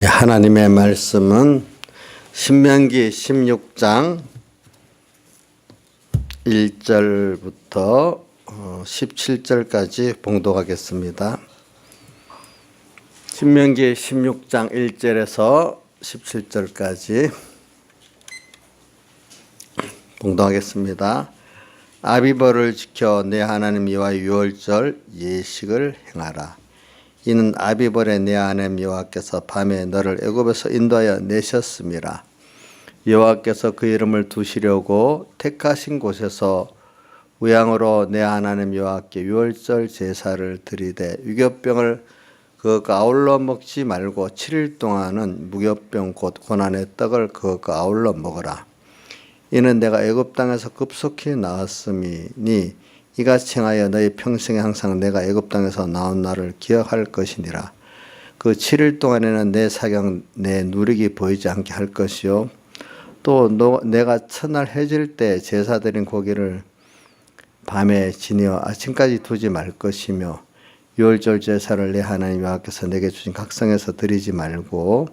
하나님의 말씀은 신명기 16장 1절부터 17절까지 봉독하겠습니다. 신명기 16장 1절에서 17절까지 봉독하겠습니다. 아비벌을 지켜 내 하나님 여호와 유월절 예식을 행하라. 이는 아비벌의 내 하나님 여호와께서 밤에 너를 애굽에서 인도하여 내셨음이라. 여호와께서 그 이름을 두시려고 택하신 곳에서 우양으로 내 하나님 여호와께 유월절 제사를 드리되 유교병을 그것과 아울러 먹지 말고 7일 동안은 무교병 곧 고난의 떡을 그것과 아울러 먹으라. 이는 내가 애굽 땅에서 급속히 나왔음이니 이같이 행하여 너희 평생에 항상 내가 애굽 땅에서 나온 날을 기억할 것이니라. 그 7일 동안에는 내 사경 내 누룩이 보이지 않게 할 것이요 또 내가 첫날 해질 때 제사 드린 고기를 밤에 지내어 아침까지 두지 말 것이며 유월절 제사를 내 하나님 여호와께서 내게 주신 각성에서 드리지 말고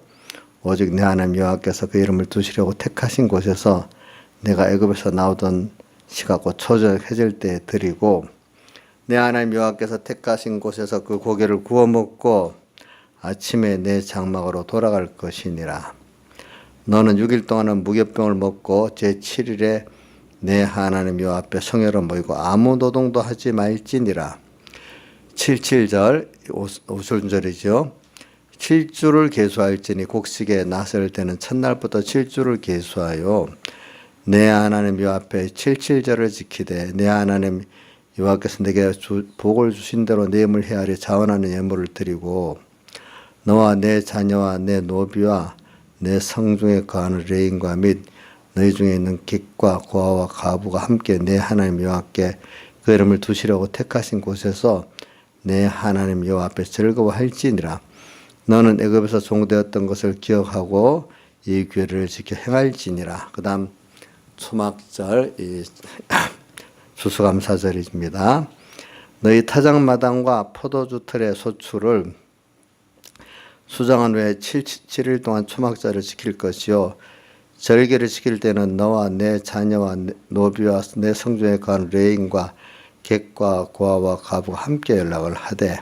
오직 내 하나님 여호와께서 그 이름을 두시려고 택하신 곳에서 내가 애굽에서 나오던 시가 곧 초저녁 해질 때 드리고 내 하나님 여호와께서 택하신 곳에서 그 고기를 구워 먹고 아침에 내 장막으로 돌아갈 것이니라. 너는 6일 동안은 무교병을 먹고 제7일에 내 하나님 여호와 앞에 성회로 모이고 아무 노동도 하지 말지니라. 77절 오순절이죠. 7주를 계수할지니 곡식에 낫을 때는 첫날부터 7주를 계수하여 내 하나님 여호와 앞에 77절을 지키되 내 하나님 여호와께서 내게 복을 주신 대로 내 힘을 헤아려 자원하는 예물을 드리고 너와 내 자녀와 내 노비와 내 성중에 거하는 레인과 및 너희 중에 있는 객과 고아와 가부가 함께 내 하나님 여호와께 그 이름을 두시려고 택하신 곳에서 내 하나님 여호와 앞에 즐거워할지니라. 너는 애굽에서 종되었던 것을 기억하고 이 규례를 지켜 행할지니라. 그 다음 초막절 추수감사절입니다. 너희 타작마당과 포도주 틀의 소출을 수정한 후에 7일 동안 초막절을 지킬 것이요 절기를 지킬 때는 너와 내 자녀와 노비와 내 성중에 거한 레인과 객과 고아와 가부가 함께 연락을 하되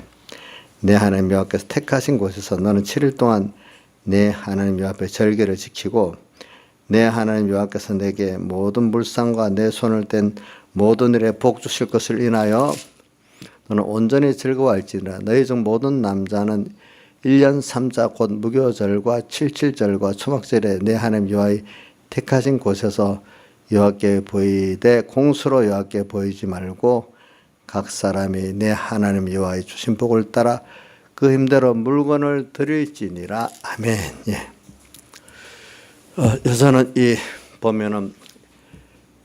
내 하나님 여호와께서 택하신 곳에서 너는 7일 동안 내 하나님 여호와 앞에 절기를 지키고 내 하나님 여호와께서 내게 모든 물상과 내 손을 뗀 모든 일에 복 주실 것을 인하여 너는 온전히 즐거워할지니라. 너희 중 모든 남자는 1년 3자 곧 무교절과 77절과 초막절에 내 하나님 여호와의 택하신 곳에서 여호와께 보이되 공수로 여호와께 보이지 말고 각 사람이 내 하나님 여호와의 주신 복을 따라 그 힘대로 물건을 드릴지니라. 아멘. 예. 여기서는 보면은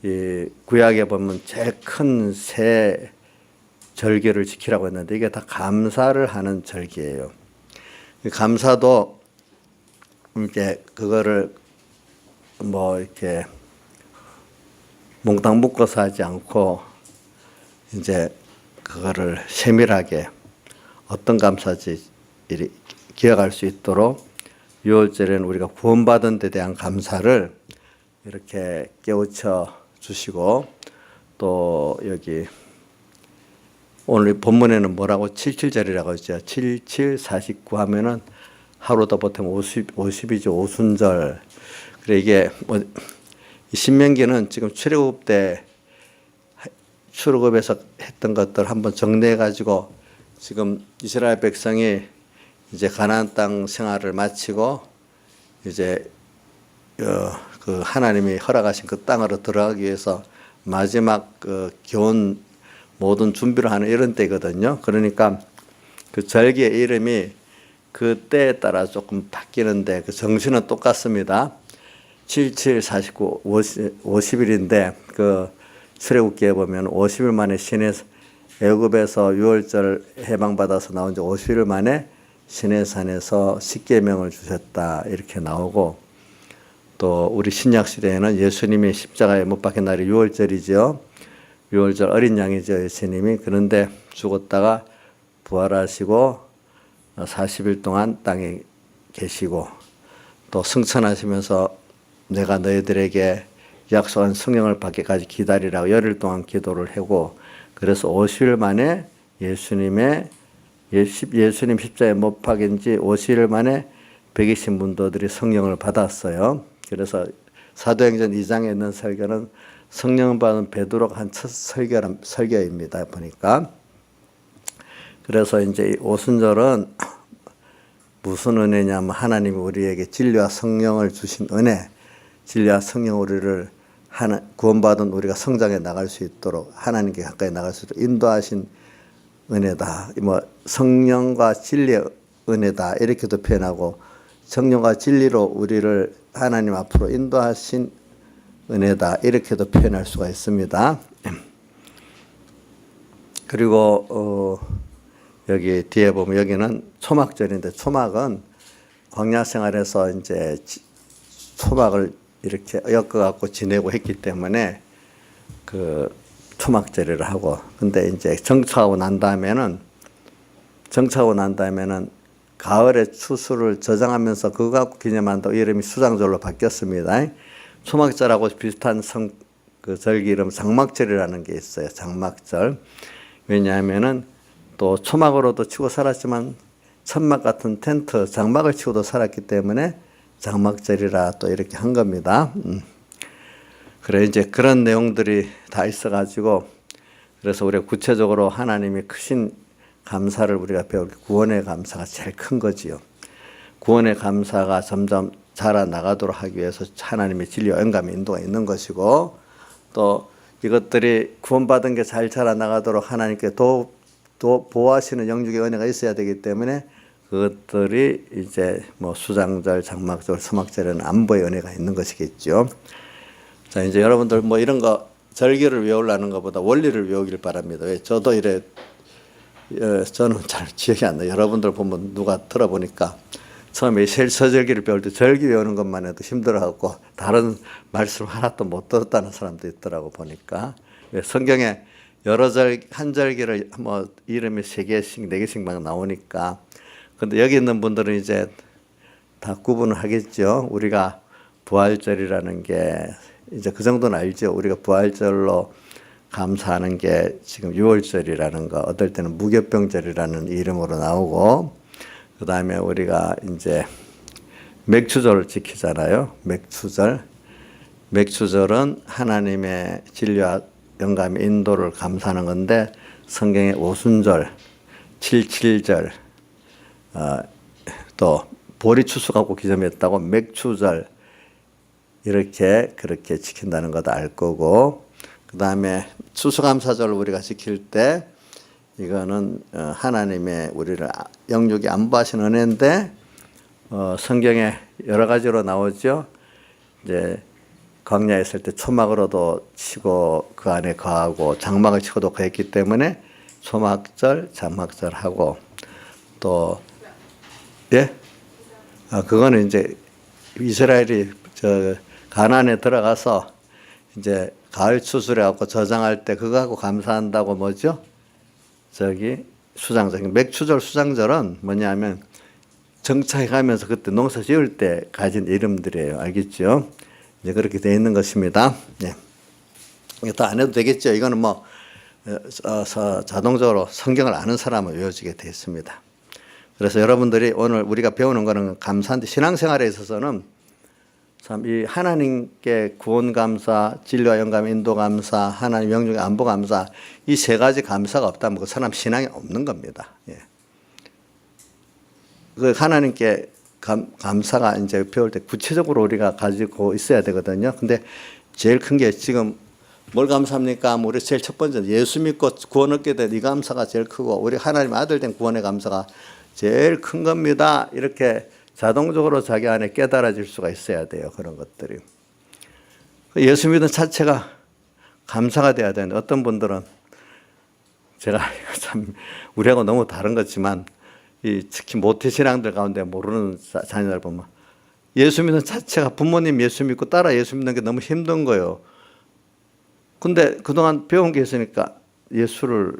이 구약에 보면 제일 큰 새 절기를 지키라고 했는데 이게 다 감사를 하는 절기예요. 감사도 이제 그거를 뭐 이렇게 몽땅 묶어서 하지 않고 이제 그거를 세밀하게 어떤 감사지 기억할 수 있도록 유월절에는 우리가 구원받은 데 대한 감사를 이렇게 깨우쳐 주시고 또 여기 오늘 본문에는 뭐라고 77절이라고 했죠. 77, 49 하면은 하루도 보통 50이죠. 오순절. 그래 이게 뭐 신명기는 지금 출애굽 때 출애굽에서 했던 것들 한번 정리해 가지고 지금 이스라엘 백성이 이제 가나안 땅 생활을 마치고 이제 그 하나님이 허락하신 그 땅으로 들어가기 위해서 마지막 그 교훈 모든 준비를 하는 이런 때거든요. 그러니까 그 절기의 이름이 그 때에 따라 조금 바뀌는데 그 정신은 똑같습니다. 77, 49, 50일인데 그 출애굽기에 보면 50일 만에 애굽에서 유월절 해방받아서 나온 지 50일 만에 시내산에서 십계명을 주셨다 이렇게 나오고 또 우리 신약 시대에는 예수님이 십자가에 못 박힌 날이 유월절이죠. 유월절 어린 양이죠. 예수님이. 그런데 죽었다가 부활하시고 40일 동안 땅에 계시고 또 승천하시면서 내가 너희들에게 약속한 성령을 받기까지 기다리라고 열흘 동안 기도를 하고 그래서 50일 만에 예수님 십자가에 못 박인 지 50일 만에 120 문도들이 성령을 받았어요. 그래서 사도행전 2장에 있는 설교는 성령 받은 베드로가 한 첫 설교입니다. 보니까. 그래서 이제 오순절은 무슨 은혜냐면 하나님이 우리에게 진리와 성령을 주신 은혜, 진리와 성령 우리를 구원받은 우리가 성장해 나갈 수 있도록 하나님께 가까이 나갈 수 있도록 인도하신 은혜다. 뭐 성령과 진리의 은혜다 이렇게도 표현하고 성령과 진리로 우리를 하나님 앞으로 인도하신 은혜다 이렇게도 표현할 수가 있습니다. 그리고 여기 뒤에 보면 여기는 초막절인데 초막은 광야 생활에서 이제 초막을 이렇게 엮어갖고 지내고 했기 때문에 그 초막절이를 하고 근데 이제 정착하고 난 다음에는 가을에 추수를 저장하면서 그거 갖고 기념한다고 이름이 수장절로 바뀌었습니다. 초막절하고 비슷한 그 절기 이름 장막절이라는 게 있어요. 장막절. 왜냐하면은 또 초막으로도 치고 살았지만 천막 같은 텐트 장막을 치고도 살았기 때문에 장막절이라 또 이렇게 한 겁니다. 그래 이제 그런 내용들이 다 있어가지고 그래서 우리가 구체적으로 하나님이 크신 감사를 우리가 배울 구원의 감사가 제일 큰 거지요. 구원의 감사가 점점 자라나가도록 하기 위해서 하나님의 진리와 영감의 인도가 있는 것이고 또 이것들이 구원받은 게 잘 자라나가도록 하나님께 보호하시는 영육의 은혜가 있어야 되기 때문에 그것들이 이제 뭐 수장절, 장막절, 서막절에는 안보의 은혜가 있는 것이겠죠. 자, 이제 여러분들 뭐 이런 거 절기를 외우려는 것보다 원리를 외우길 바랍니다. 왜 저도 이래 저는 잘 기억이 안 나요. 여러분들 보면 누가 들어보니까 처음에 서절기를 배울 때 절기 외우는 것만 해도 힘들어하고 다른 말씀 하나도 못 들었다는 사람도 있더라고 보니까. 성경에 여러 한 절기를 뭐 이름이 3개씩 4개씩 막 나오니까 근데 여기 있는 분들은 이제 다 구분을 하겠죠. 우리가 부활절이라는 게 이제 그 정도는 알죠. 우리가 부활절로 감사하는 게 지금 6월절이라는 거, 어떨 때는 무교병절이라는 이름으로 나오고, 그 다음에 우리가 이제 맥추절을 지키잖아요. 맥추절은 하나님의 진리와 영감의 인도를 감사하는 건데, 성경에 오순절, 77절, 또 보리추수 갖고 기념했다고 맥추절 그렇게 지킨다는 것도 알 거고 그 다음에 추수감사절을 우리가 지킬 때 이거는 하나님의 우리를 영육이 안보하신 은혜인데 성경에 여러 가지로 나오죠. 이제 광야에 있을 때 초막으로도 치고 그 안에 거하고 장막을 치고도 거했기 때문에 초막절, 장막절 하고 또 예? 그거는 이제 이스라엘이 가나안에 들어가서 이제 가을 추수를 갖고 저장할 때 그거 하고 감사한다고 뭐죠? 수장절. 맥추절 수장절은 뭐냐면 정착해 가면서 그때 농사 지을 때 가진 이름들이에요. 알겠죠? 이제 그렇게 되어 있는 것입니다. 예. 이거 더 안 해도 되겠죠? 이거는 뭐 자동적으로 성경을 아는 사람은 외워지게 되어 있습니다. 그래서 여러분들이 오늘 우리가 배우는 거는 감사인데 신앙생활에 있어서는 참 이 하나님께 구원 감사, 진리와 영감 인도 감사, 하나님 영육의 안보 감사 이 3가지 감사가 없다면 그 사람 신앙이 없는 겁니다. 예. 그 하나님께 감사가 이제 배울 때 구체적으로 우리가 가지고 있어야 되거든요. 근데 제일 큰 게 지금 뭘 감사합니까? 우리 제일 첫 번째 예수 믿고 구원 얻게 된 이 감사가 제일 크고 우리 하나님 아들 된 구원의 감사가 제일 큰 겁니다. 이렇게 자동적으로 자기 안에 깨달아질 수가 있어야 돼요. 그런 것들이. 예수 믿는 자체가 감사가 돼야 되는데 어떤 분들은 제가 참 우리하고 너무 다른 거지만 특히 모태신앙들 가운데 모르는 자녀들 보면 예수 믿는 자체가 부모님 예수 믿고 따라 예수 믿는 게 너무 힘든 거예요. 근데 그동안 배운 게 있으니까 예수를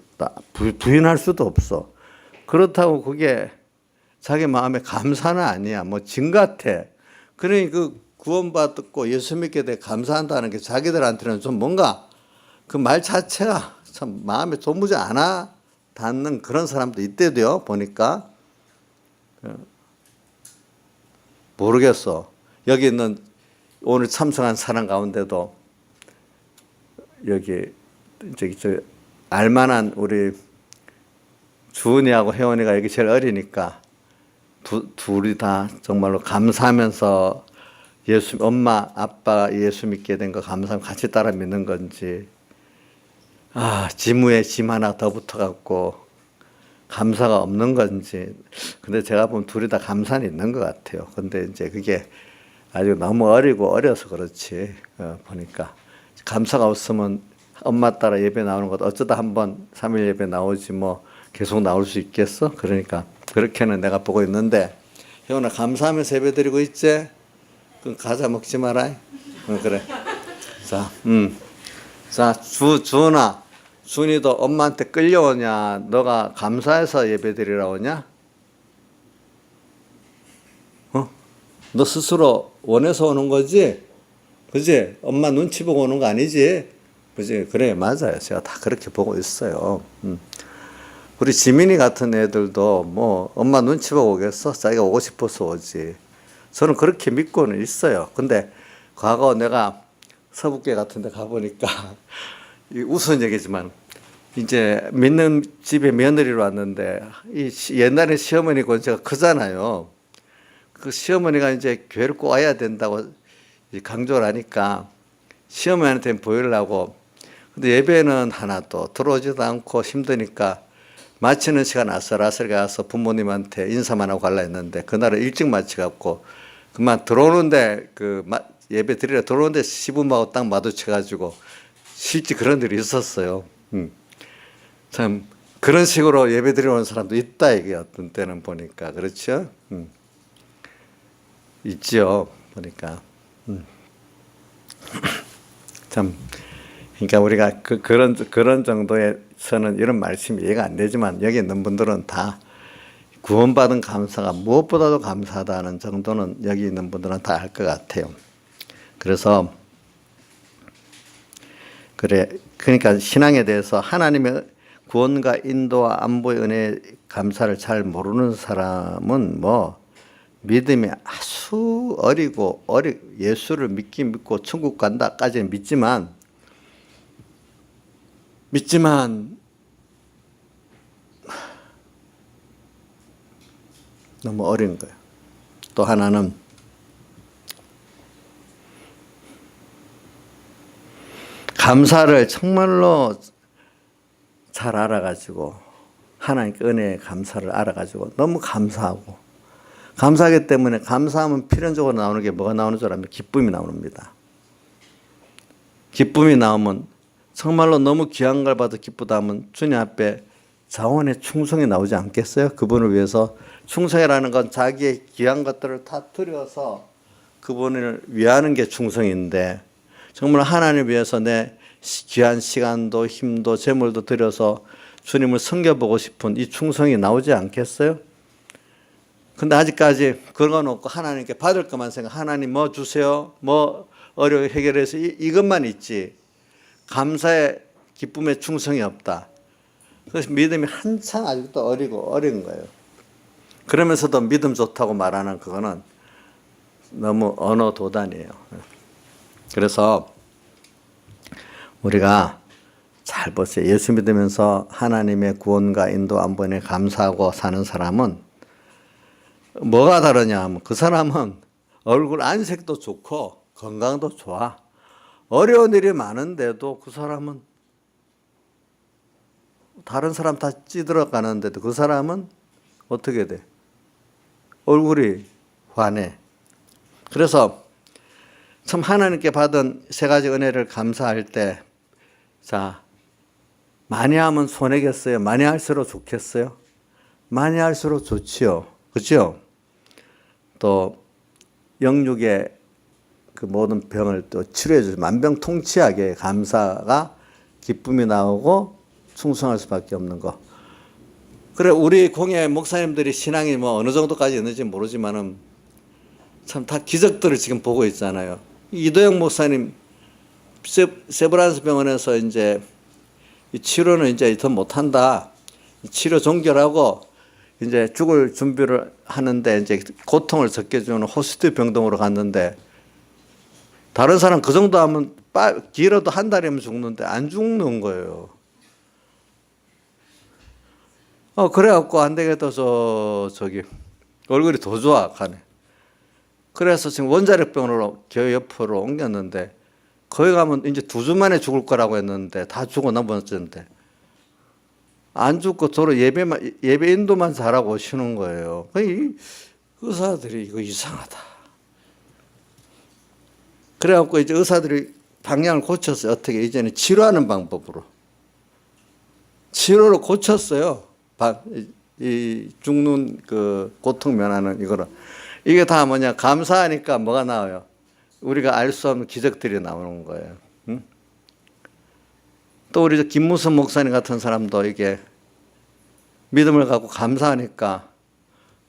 부인할 수도 없어. 그렇다고 그게 자기 마음에 감사는 아니야. 뭐 진 같아. 그러니 그 구원받고 예수 믿게 돼 감사한다는 게 자기들한테는 좀 뭔가 그 말 자체가 참 마음에 도무지 않아 닿는 그런 사람도 있대요. 보니까. 모르겠어. 여기 있는 오늘 참석한 사람 가운데도 여기 저기 저 알만한 우리 주은이하고 혜원이가 여기 제일 어리니까 둘이 다 정말로 감사하면서 예수 엄마 아빠 예수 믿게 된 거 감사하면 같이 따라 믿는 건지 지무에 짐 하나 더 붙어갖고 감사가 없는 건지. 근데 제가 보면 둘이 다 감사는 있는 것 같아요. 근데 이제 그게 아주 너무 어리고 어려서 그렇지. 보니까 감사가 없으면 엄마 따라 예배 나오는 것도 어쩌다 한번 3일 예배 나오지 뭐 계속 나올 수 있겠어? 그러니까 그렇게는 내가 보고 있는데 혜원아 감사하면서 예배 드리고 있지? 그럼 과자 먹지 마라. 그래. 자, 주은아, 준이도 엄마한테 끌려오냐? 너가 감사해서 예배 드리러 오냐? 너 스스로 원해서 오는 거지? 그지? 엄마 눈치 보고 오는 거 아니지? 그지? 그래, 맞아요. 제가 다 그렇게 보고 있어요. 우리 지민이 같은 애들도 뭐 엄마 눈치 보고 오겠어? 자기가 오고 싶어서 오지. 저는 그렇게 믿고는 있어요. 근데 과거 내가 서북계 같은 데 가보니까 우스운 얘기지만 이제 믿는 집에 며느리로 왔는데 옛날에 시어머니 권세가 크잖아요. 그 시어머니가 이제 교회를 꼭 와야 된다고 강조를 하니까 시어머니한테 보이려고. 근데 예배는 하나도 들어오지도 않고 힘드니까 마치는 시간 아슬아슬 가서 부모님한테 인사만 하고 갈라 했는데 그날은 일찍 마치갖고 그만 들어오는데 예배 드리러 들어오는데 시부모하고 딱 마주쳐가지고 실제 그런 일이 있었어요. 참 그런 식으로 예배 드리러 오는 사람도 있다 이게 어떤 때는 보니까. 그렇죠? 있죠. 보니까. 참 그러니까 우리가 그런 정도에서는 이런 말씀이 이해가 안 되지만 여기 있는 분들은 다 구원받은 감사가 무엇보다도 감사하다는 정도는 여기 있는 분들은 다 알 것 같아요. 그래서 그러니까 신앙에 대해서 하나님의 구원과 인도와 안보의 은혜 감사를 잘 모르는 사람은 뭐 믿음이 아주 어리고 예수를 믿고 천국 간다까지는 믿지만 너무 어린 거예요. 또 하나는 감사를 정말로 잘 알아가지고 하나님께 은혜의 감사를 알아가지고 너무 감사하고 감사하기 때문에 감사하면 필연적으로 나오는 게 뭐가 나오는 줄 알면 기쁨이 나옵니다. 기쁨이 나오면 정말로 너무 귀한 걸 받아 기쁘다 하면 주님 앞에 자원의 충성이 나오지 않겠어요? 그분을 위해서 충성이라는 건 자기의 귀한 것들을 터뜨려서 그분을 위하는 게 충성인데 정말 하나님을 위해서 내 귀한 시간도 힘도 재물도 들여서 주님을 섬겨보고 싶은 이 충성이 나오지 않겠어요? 근데 아직까지 그런 건 없고 하나님께 받을 것만 생각. 하나님 뭐 주세요? 뭐 어려워 해결해서 이것만 있지. 감사의 기쁨의 충성이 없다. 그래서 믿음이 한참 아직도 어린 거예요. 그러면서도 믿음 좋다고 말하는 그거는 너무 언어 도단이에요. 그래서 우리가 잘 보세요. 예수 믿으면서 하나님의 구원과 인도 안보에 감사하고 사는 사람은 뭐가 다르냐 하면 그 사람은 얼굴 안색도 좋고 건강도 좋아. 어려운 일이 많은데도 그 사람은 다른 사람 다 찌들어가는데도 그 사람은 어떻게 돼? 얼굴이 환해. 그래서 참 하나님께 받은 세 가지 은혜를 감사할 때 자, 많이 하면 손해겠어요? 많이 할수록 좋겠어요? 많이 할수록 좋지요. 그렇죠? 또 영육의 그 모든 병을 또 치료해 주죠. 만병통치약의 감사가 기쁨이 나오고 충성할 수밖에 없는 거. 그래, 우리 공예 목사님들이 신앙이 뭐 어느 정도까지 있는지 모르지만은 참 다 기적들을 지금 보고 있잖아요. 이도영 목사님 세브란스 병원에서 이제 이 치료는 이제 더 못한다. 치료 종결하고 이제 죽을 준비를 하는데 이제 고통을 적게 주는 호스트 병동으로 갔는데 다른 사람 그 정도 하면 길어도 한 달이면 죽는데 안 죽는 거예요. 그래갖고 안 되겠다. 저기 얼굴이 더 좋아 가네. 그래서 지금 원자력병원으로 교회 옆으로 옮겼는데 거기 가면 이제 2주 만에 죽을 거라고 했는데 다 죽어 넘어졌는데 안 죽고 서로 예배 인도만 잘하고 오시는 거예요. 이 의사들이 이거 이상하다. 그래갖고 이제 의사들이 방향을 고쳤어요. 어떻게 이제는 치료하는 방법으로 치료로 고쳤어요. 이 죽는 그 고통 면하는 이거를. 이게 다 뭐냐, 감사하니까 뭐가 나와요? 우리가 알 수 없는 기적들이 나오는 거예요. 응? 또 우리 김무선 목사님 같은 사람도 이게 믿음을 갖고 감사하니까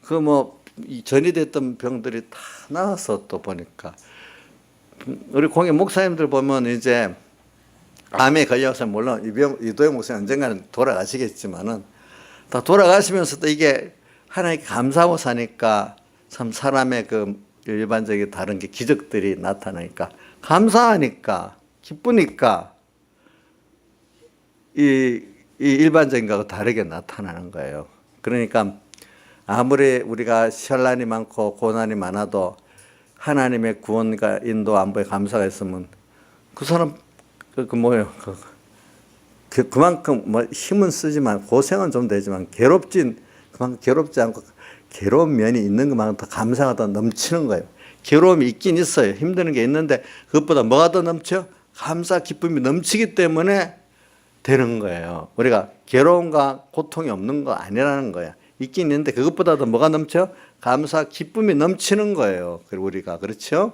그 뭐 전이 됐던 병들이 다 나와서 또 보니까 우리 공예 목사님들 보면 이제 암에 걸려서 물론 이도영 목사님 언젠가는 돌아가시겠지만은 다 돌아가시면서도 이게 하나님께 감사하고 사니까 참 사람의 그 일반적인 다른 게 기적들이 나타나니까 감사하니까 기쁘니까 이 일반적인 거하고 다르게 나타나는 거예요. 그러니까 아무리 우리가 현란이 많고 고난이 많아도 하나님의 구원과 인도 안보에 감사가 있으면 그 사람 그만큼 뭐 힘은 쓰지만 고생은 좀 되지만 그만큼 괴롭지 않고 괴로운 면이 있는 것만큼 더 감사가 더 넘치는 거예요. 괴로움이 있긴 있어요. 힘드는 게 있는데 그것보다 뭐가 더 넘쳐? 감사, 기쁨이 넘치기 때문에 되는 거예요. 우리가 괴로움과 고통이 없는 거 아니라는 거야. 있긴 있는데 그것보다 더 뭐가 넘쳐? 감사, 기쁨이 넘치는 거예요. 그리고 우리가 그렇죠?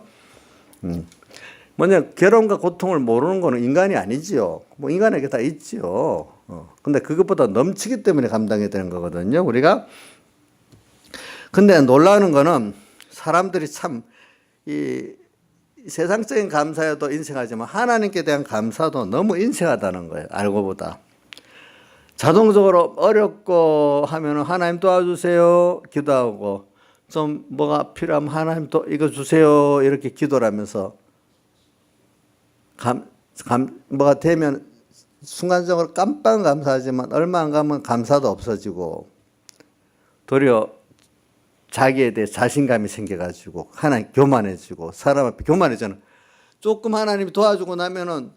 뭐냐, 괴로움과 고통을 모르는 거는 인간이 아니지요. 뭐 인간에게 다 있지요. 근데 그것보다 넘치기 때문에 감당이 되는 거거든요. 우리가. 근데 놀라운 거는 사람들이 참 이 세상적인 감사에도 인색하지만 하나님께 대한 감사도 너무 인색하다는 거예요. 알고 보다. 자동적으로 어렵고 하면 하나님 도와주세요 기도하고 좀 뭐가 필요하면 하나님 또 이거 주세요 이렇게 기도를 하면서 뭐가 되면 순간적으로 깜빡 감사하지만 얼마 안 가면 감사도 없어지고 도리어 자기에 대해 자신감이 생겨가지고 하나님 교만해지고 사람 앞에 교만해지는 조금 하나님이 도와주고 나면은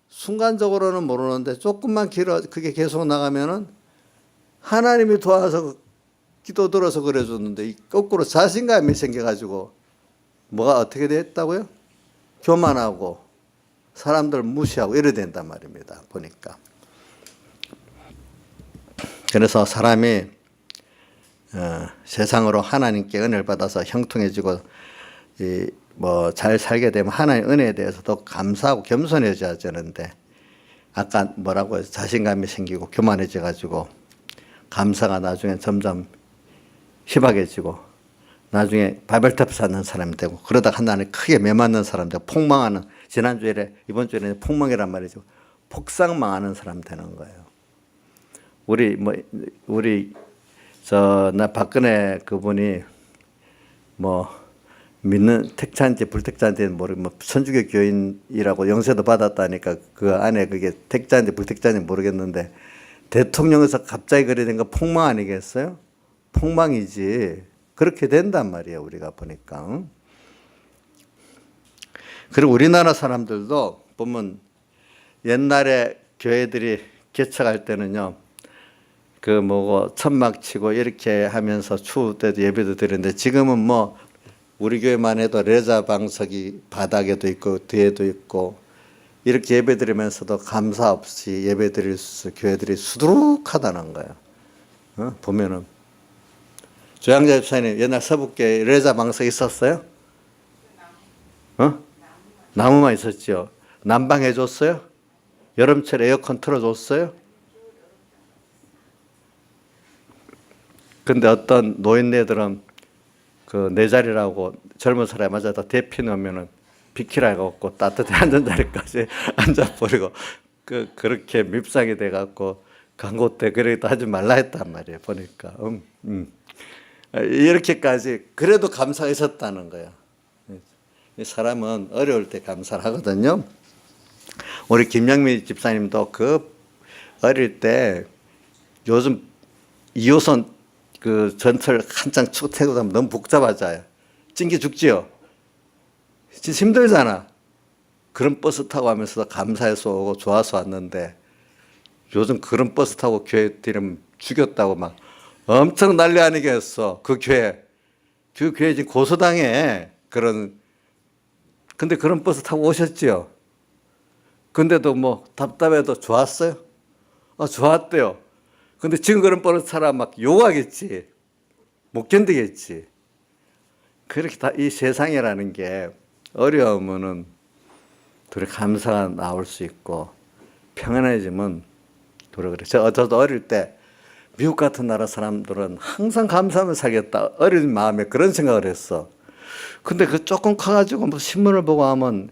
순간적으로는 모르는데 조금만 그게 계속 나가면은 하나님이 도와서 기도 들어서 그래줬는데 거꾸로 자신감이 생겨가지고 뭐가 어떻게 됐다고요? 교만하고 사람들 무시하고 이래 된단 말입니다. 보니까. 그래서 사람이 세상으로 하나님께 은혜를 받아서 형통해지고 뭐 잘 살게 되면 하나님의 은혜에 대해서 더 감사하고 겸손해져야 되는데 아까 뭐라고 해서 자신감이 생기고 교만해져 가지고 감사가 나중에 점점 희박해지고 나중에 바벨탑 쌓는 사람이 되고 그러다 하나님 크게 매맞는 사람 되고 폭망하는 지난주에 이번 주에는 폭망이란 말이죠. 폭삭망하는 사람 되는 거예요. 우리 나 박근혜 그분이 뭐 믿는 택자인지 불택자인지는 모르고 뭐 천주교 교인이라고 영세도 받았다니까 그 안에 그게 택자인지 불택자인지 모르겠는데 대통령에서 갑자기 그래 된 거 폭망 아니겠어요? 폭망이지. 그렇게 된단 말이에요. 우리가 보니까. 그리고 우리나라 사람들도 보면 옛날에 교회들이 개척할 때는요. 그 뭐고 천막 치고 이렇게 하면서 추울 때도 예배도 드리는데 지금은 뭐 우리 교회만 해도 레자 방석이 바닥에도 있고 뒤에도 있고 이렇게 예배 드리면서도 감사 없이 예배 드릴 수 교회들이 수두룩하다는 거예요. 보면은 조양자 집사님 옛날 서북교회 레자 방석 있었어요? 나무만 있었죠. 난방 해줬어요? 여름철에 에어컨 틀어줬어요? 근데 어떤 노인네들은 그 내 자리라고 젊은 사람이 맞아다 대피 넣으면은 비키라 해갖고 따뜻해 앉은 자리까지 앉아버리고 그렇게 밉상이 돼갖고 광고 때 그래도 하지 말라 했단 말이에요. 보니까 이렇게까지 그래도 감사가 있었다는 거예요. 이 사람은 어려울 때 감사를 하거든요. 우리 김영미 집사님도 그 어릴 때 요즘 2호선 그 전철 한창 출퇴근 하면 너무 복잡하잖아요. 찡기 죽지요. 진짜 힘들잖아. 그런 버스 타고 하면서 감사해서 오고 좋아서 왔는데 요즘 그런 버스 타고 교회 뛰면 죽였다고 막 엄청 난리 아니겠어. 그 교회 지금 고소당해. 근데 그런 버스 타고 오셨지요. 근데도 뭐 답답해도 좋았어요? 좋았대요. 근데 지금 그런 버스 타라 막 욕하겠지. 못 견디겠지. 그렇게 이 세상이라는 게 어려우면은 둘이 감사가 나올 수 있고 평안해지면 둘이 그래. 저도 어릴 때 미국 같은 나라 사람들은 항상 감사하며 살겠다. 어린 마음에 그런 생각을 했어. 근데 그 조금 커가지고 뭐 신문을 보고 하면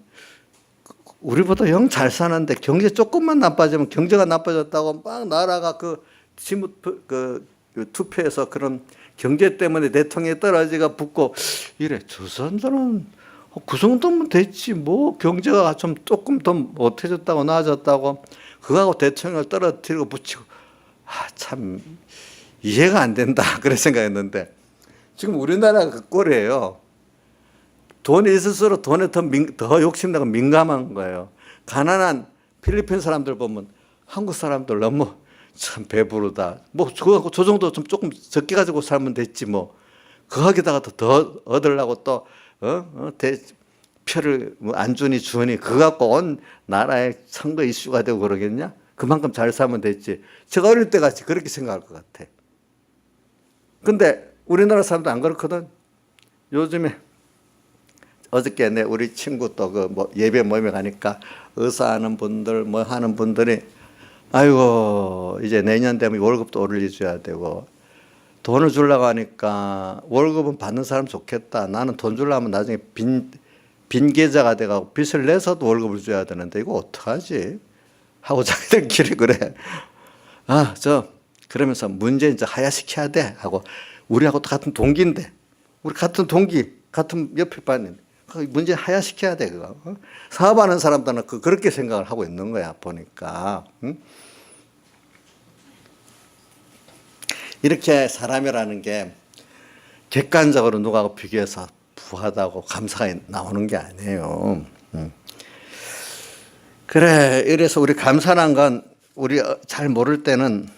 우리보다 영 잘 사는데 경제 조금만 나빠지면 경제가 나빠졌다고 막 나라가 투표해서 그런 경제 때문에 대통령이 떨어지가 붙고 이래. 저 사람들은 그 정도면 됐지 뭐 경제가 좀 조금 더 못해졌다고 나아졌다고 그거하고 대통령을 떨어뜨리고 붙이고 참 이해가 안 된다 그런 생각했는데 지금 우리나라가 그 꼴이에요. 돈이 있을수록 돈에 더 욕심나고 민감한 거예요. 가난한 필리핀 사람들 보면 한국 사람들 너무 참 배부르다. 뭐 저 정도 좀 조금 적게 가지고 살면 됐지 뭐. 거기다가 더 얻으려고 또 표를 뭐 안 주니 그거 갖고 온 나라의 선거 이슈가 되고 그러겠냐? 그만큼 잘 살면 됐지. 제가 어릴 때 같이 그렇게 생각할 것 같아. 근데 우리나라 사람도 안 그렇거든. 요즘에 어저께 우리 친구 또 뭐 예배 모임에 가니까 의사하는 분들 뭐 하는 분들이 아이고 이제 내년 되면 월급도 올려줘야 되고 돈을 주려고 하니까 월급은 받는 사람 좋겠다. 나는 돈 주려면 나중에 빈 계좌가 돼가고 빚을 내서도 월급을 줘야 되는데 이거 어떡하지? 하고 자기들끼리 그래. 그러면서 문제 이제 하야시켜야 돼 하고 우리하고 같은 동기인데 우리 같은 동기 같은 옆에 반인데 문제 하야시켜야 돼 그거. 사업하는 사람들은 그렇게 생각을 하고 있는 거야 보니까. 이렇게 사람이라는 게 객관적으로 누구하고 비교해서 부하다고 감사가 나오는 게 아니에요. 그래 이래서 우리 감사란 건 우리 잘 모를 때는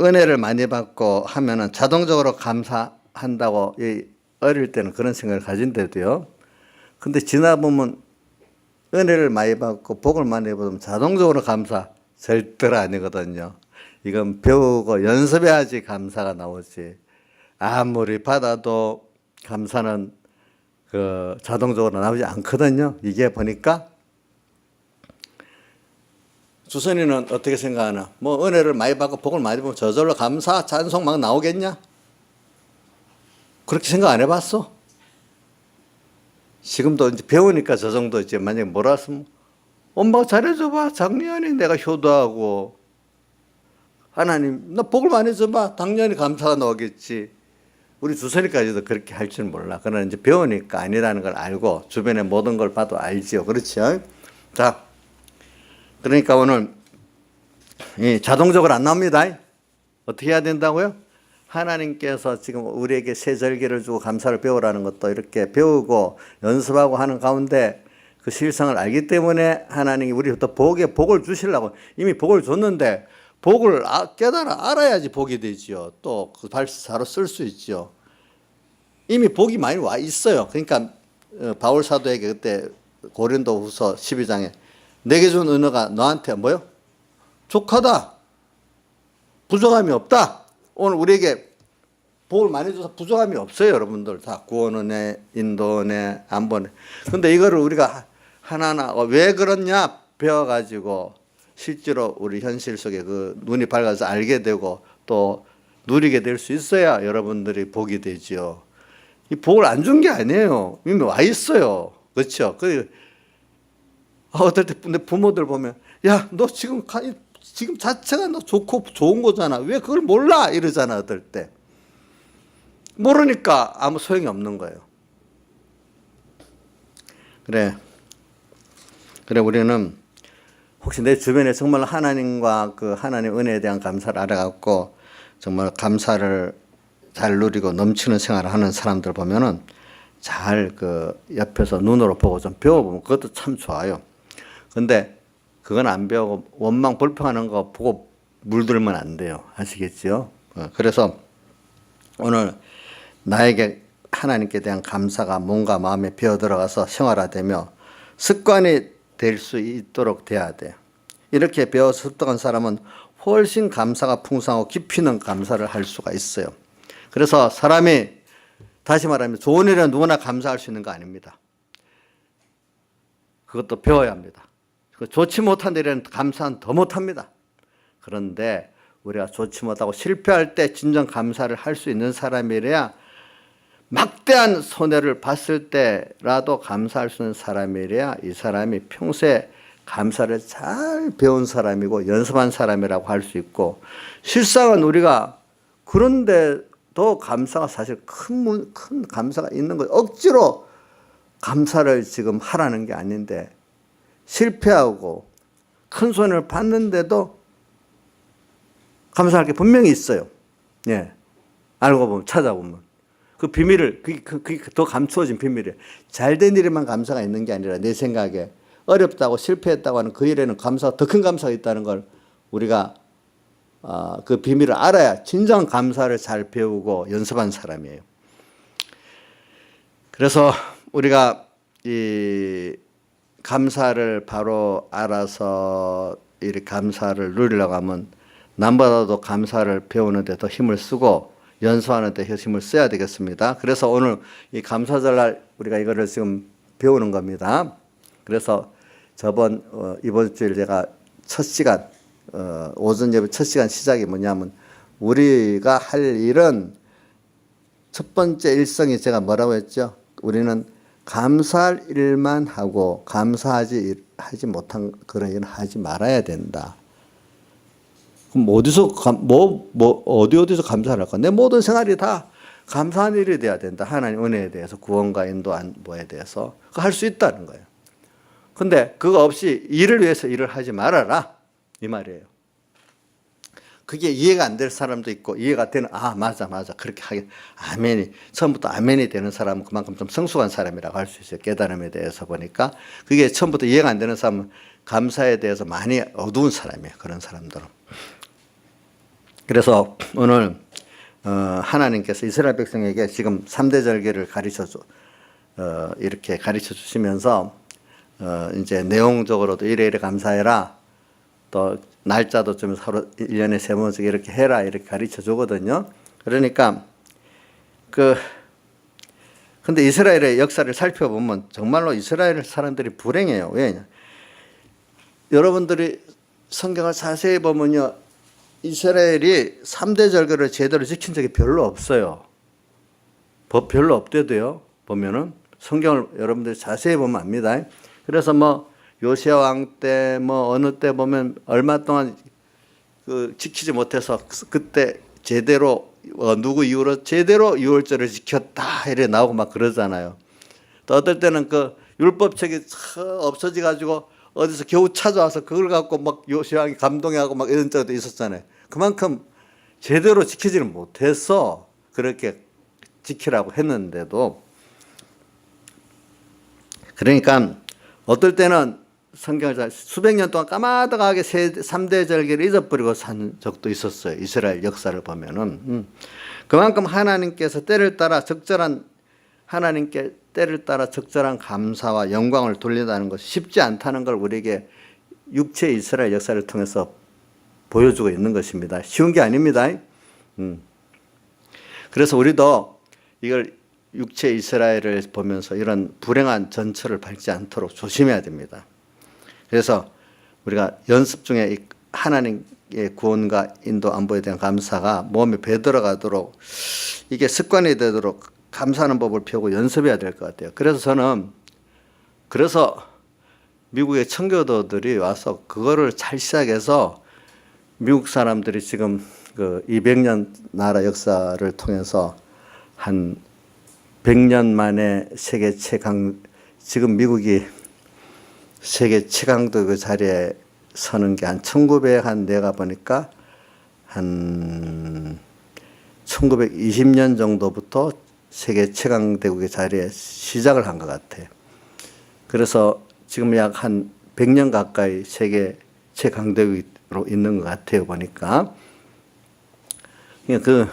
은혜를 많이 받고 하면은 자동적으로 감사한다고 어릴 때는 그런 생각을 가진대도요. 근데 지나보면 은혜를 많이 받고 복을 많이 받으면 자동적으로 감사 절대로 아니거든요. 이건 배우고 연습해야지 감사가 나오지. 아무리 받아도 감사는 자동적으로 나오지 않거든요. 이게 보니까 주선이는 어떻게 생각하나? 뭐 은혜를 많이 받고 복을 많이 받으면 저절로 감사 찬송 막 나오겠냐? 그렇게 생각 안 해봤어? 지금도 이제 배우니까 저 정도 이제 만약에 뭐라 했으면 엄마가 잘해줘봐. 작년에 내가 효도하고 하나님 나 복을 많이 줘봐. 당연히 감사가 나오겠지. 우리 주선이까지도 그렇게 할 줄 몰라. 그러나 이제 배우니까 아니라는 걸 알고 주변의 모든 걸 봐도 알지요. 그렇죠? 자, 그러니까 오늘 자동적으로 안 나옵니다. 어떻게 해야 된다고요? 하나님께서 지금 우리에게 새 절기를 주고 감사를 배우라는 것도 이렇게 배우고 연습하고 하는 가운데 그 실상을 알기 때문에 하나님이 우리부터 복을 주시려고 이미 복을 줬는데 복을 깨달아 알아야지 복이 되지요. 또 그 발사로 쓸 수 있지요. 이미 복이 많이 와 있어요. 그러니까 바울 사도에게 그때 고린도후서 12장에 내게 준 은혜가 너한테 뭐요? 족하다. 부족함이 없다. 오늘 우리에게 복을 많이 줘서 부족함이 없어요. 여러분들 다 구원 은혜, 인도 은혜, 안보 은혜. 근데 이거를 우리가 하나하나 왜 그렇냐 배워가지고 실제로 우리 현실 속에 그 눈이 밝아서 알게 되고 또 누리게 될 수 있어야 여러분들이 복이 되지요. 이 복을 안 준 게 아니에요. 이미 와 있어요. 그렇죠? 어떨 때 내 부모들 보면 야, 너 지금 자체가 너 좋고 좋은 거잖아. 왜 그걸 몰라? 이러잖아. 어떨 때. 모르니까 아무 소용이 없는 거예요. 그래 우리는 혹시 내 주변에 정말 하나님과 그 하나님 은혜에 대한 감사를 알아갖고 정말 감사를 잘 누리고 넘치는 생활을 하는 사람들 보면은 잘 그 옆에서 눈으로 보고 좀 배워보면 그것도 참 좋아요. 근데 그건 안 배우고 원망 불평하는 거 보고 물들면 안 돼요. 아시겠죠? 그래서 오늘 나에게 하나님께 대한 감사가 몸과 마음에 배어 들어가서 생활화되며 습관이 될 수 있도록 돼야 돼요. 이렇게 배워서 습득한 사람은 훨씬 감사가 풍성하고 깊이 있는 감사를 할 수가 있어요. 그래서 사람이 다시 말하면 좋은 일은 누구나 감사할 수 있는 거 아닙니다. 그것도 배워야 합니다. 좋지 못한 일에는 감사는 더 못합니다. 그런데 우리가 좋지 못하고 실패할 때 진정 감사를 할 수 있는 사람이래야 막대한 손해를 봤을 때라도 감사할 수 있는 사람이래야 이 사람이 평소에 감사를 잘 배운 사람이고 연습한 사람이라고 할 수 있고, 실상은 우리가 그런데도 감사가 사실 큰 감사가 있는 거예요. 억지로 감사를 지금 하라는 게 아닌데 실패하고 큰 손해를 봤는데도 감사할 게 분명히 있어요. 예, 알고 보면 찾아보면. 그 비밀을, 그게 더 감추어진 비밀이에요. 잘된 일에만 감사가 있는 게 아니라 내 생각에 어렵다고 실패했다고 하는 그 일에는 감사가 더 큰 감사가 있다는 걸 우리가 그 비밀을 알아야 진정 감사를 잘 배우고 연습한 사람이에요. 그래서 우리가 이 감사를 바로 알아서 이 감사를 누리려고 하면 남보다도 감사를 배우는 데 더 힘을 쓰고 연수하는 데 힘을 써야 되겠습니다. 그래서 오늘 이 감사절날 우리가 이거를 지금 배우는 겁니다. 그래서 이번 주일 제가 첫 시간, 오전 예배 첫 시간 시작이 뭐냐면, 우리가 할 일은 첫 번째 일성이 제가 뭐라고 했죠? 우리는 감사할 일만 하고 하지 못한 그런 일은 하지 말아야 된다. 그럼 어디서 어디서 감사를 할까? 내 모든 생활이 다 감사한 일이 돼야 된다. 하나님 은혜에 대해서, 구원과 인도한 뭐에 대해서 할 수 있다는 거예요. 근데 그거 없이 일을 위해서 일을 하지 말아라, 이 말이에요. 그게 이해가 안 될 사람도 있고, 이해가 되는, 맞아 그렇게 하긴, 아멘이 처음부터 아멘이 되는 사람은 그만큼 좀 성숙한 사람이라고 할 수 있어요. 깨달음에 대해서 보니까. 그게 처음부터 이해가 안 되는 사람은 감사에 대해서 많이 어두운 사람이에요. 그런 사람들은. 그래서 오늘 하나님께서 이스라엘 백성에게 지금 3대 절기를 이렇게 가르쳐 주시면서 이제 내용적으로도 이래 감사해라, 또 날짜도 좀 서로 1년에 3번씩 이렇게 해라, 이렇게 가르쳐 주거든요. 그러니까 근데 이스라엘의 역사를 살펴보면 정말로 이스라엘 사람들이 불행해요. 왜냐? 여러분들이 성경을 자세히 보면요, 이스라엘이 3대 절기를 제대로 지킨 적이 별로 없어요. 별로 없대도요. 보면은 성경을 여러분들이 자세히 보면 압니다. 그래서 요시야 왕 때 어느 때 보면 얼마 동안 지키지 못해서 그때 제대로 누구 이후로 제대로 유월절을 지켰다 이래 나오고 막 그러잖아요. 또 어떨 때는 그 율법책이 없어져 가지고 어디서 겨우 찾아와서 그걸 갖고 막 요시야 왕이 감동해하고 막 이런 적도 있었잖아요. 그만큼 제대로 지키지는 못해서 그렇게 지키라고 했는데도, 그러니까 어떨 때는 성경을 수백 년 동안 까마득하게 3대 절기를 잊어버리고 산 적도 있었어요. 이스라엘 역사를 보면은. 그만큼 하나님께서 때를 따라 적절한 감사와 영광을 돌린다는 것이 쉽지 않다는 걸 우리에게 육체 이스라엘 역사를 통해서 보여주고 있는 것입니다. 쉬운 게 아닙니다. 그래서 우리도 이걸 육체 이스라엘을 보면서 이런 불행한 전철을 밟지 않도록 조심해야 됩니다. 그래서 우리가 연습 중에 하나님의 구원과 인도 안보에 대한 감사가 몸에 배들어가도록 이게 습관이 되도록 감사하는 법을 배우고 연습해야 될 것 같아요. 그래서 저는 미국의 청교도들이 와서 그거를 잘 시작해서 미국 사람들이 지금 그 200년 나라 역사를 통해서 한 100년 만에 세계 최강, 지금 미국이 세계 최강도 그 자리에 서는 게 한 1900 한 내가 보니까 한 1920년 정도부터 세계 최강대국의 자리에 시작을 한 것 같아요. 그래서 지금 약 한 100년 가까이 세계 최강대국으로 있는 것 같아요, 보니까. 그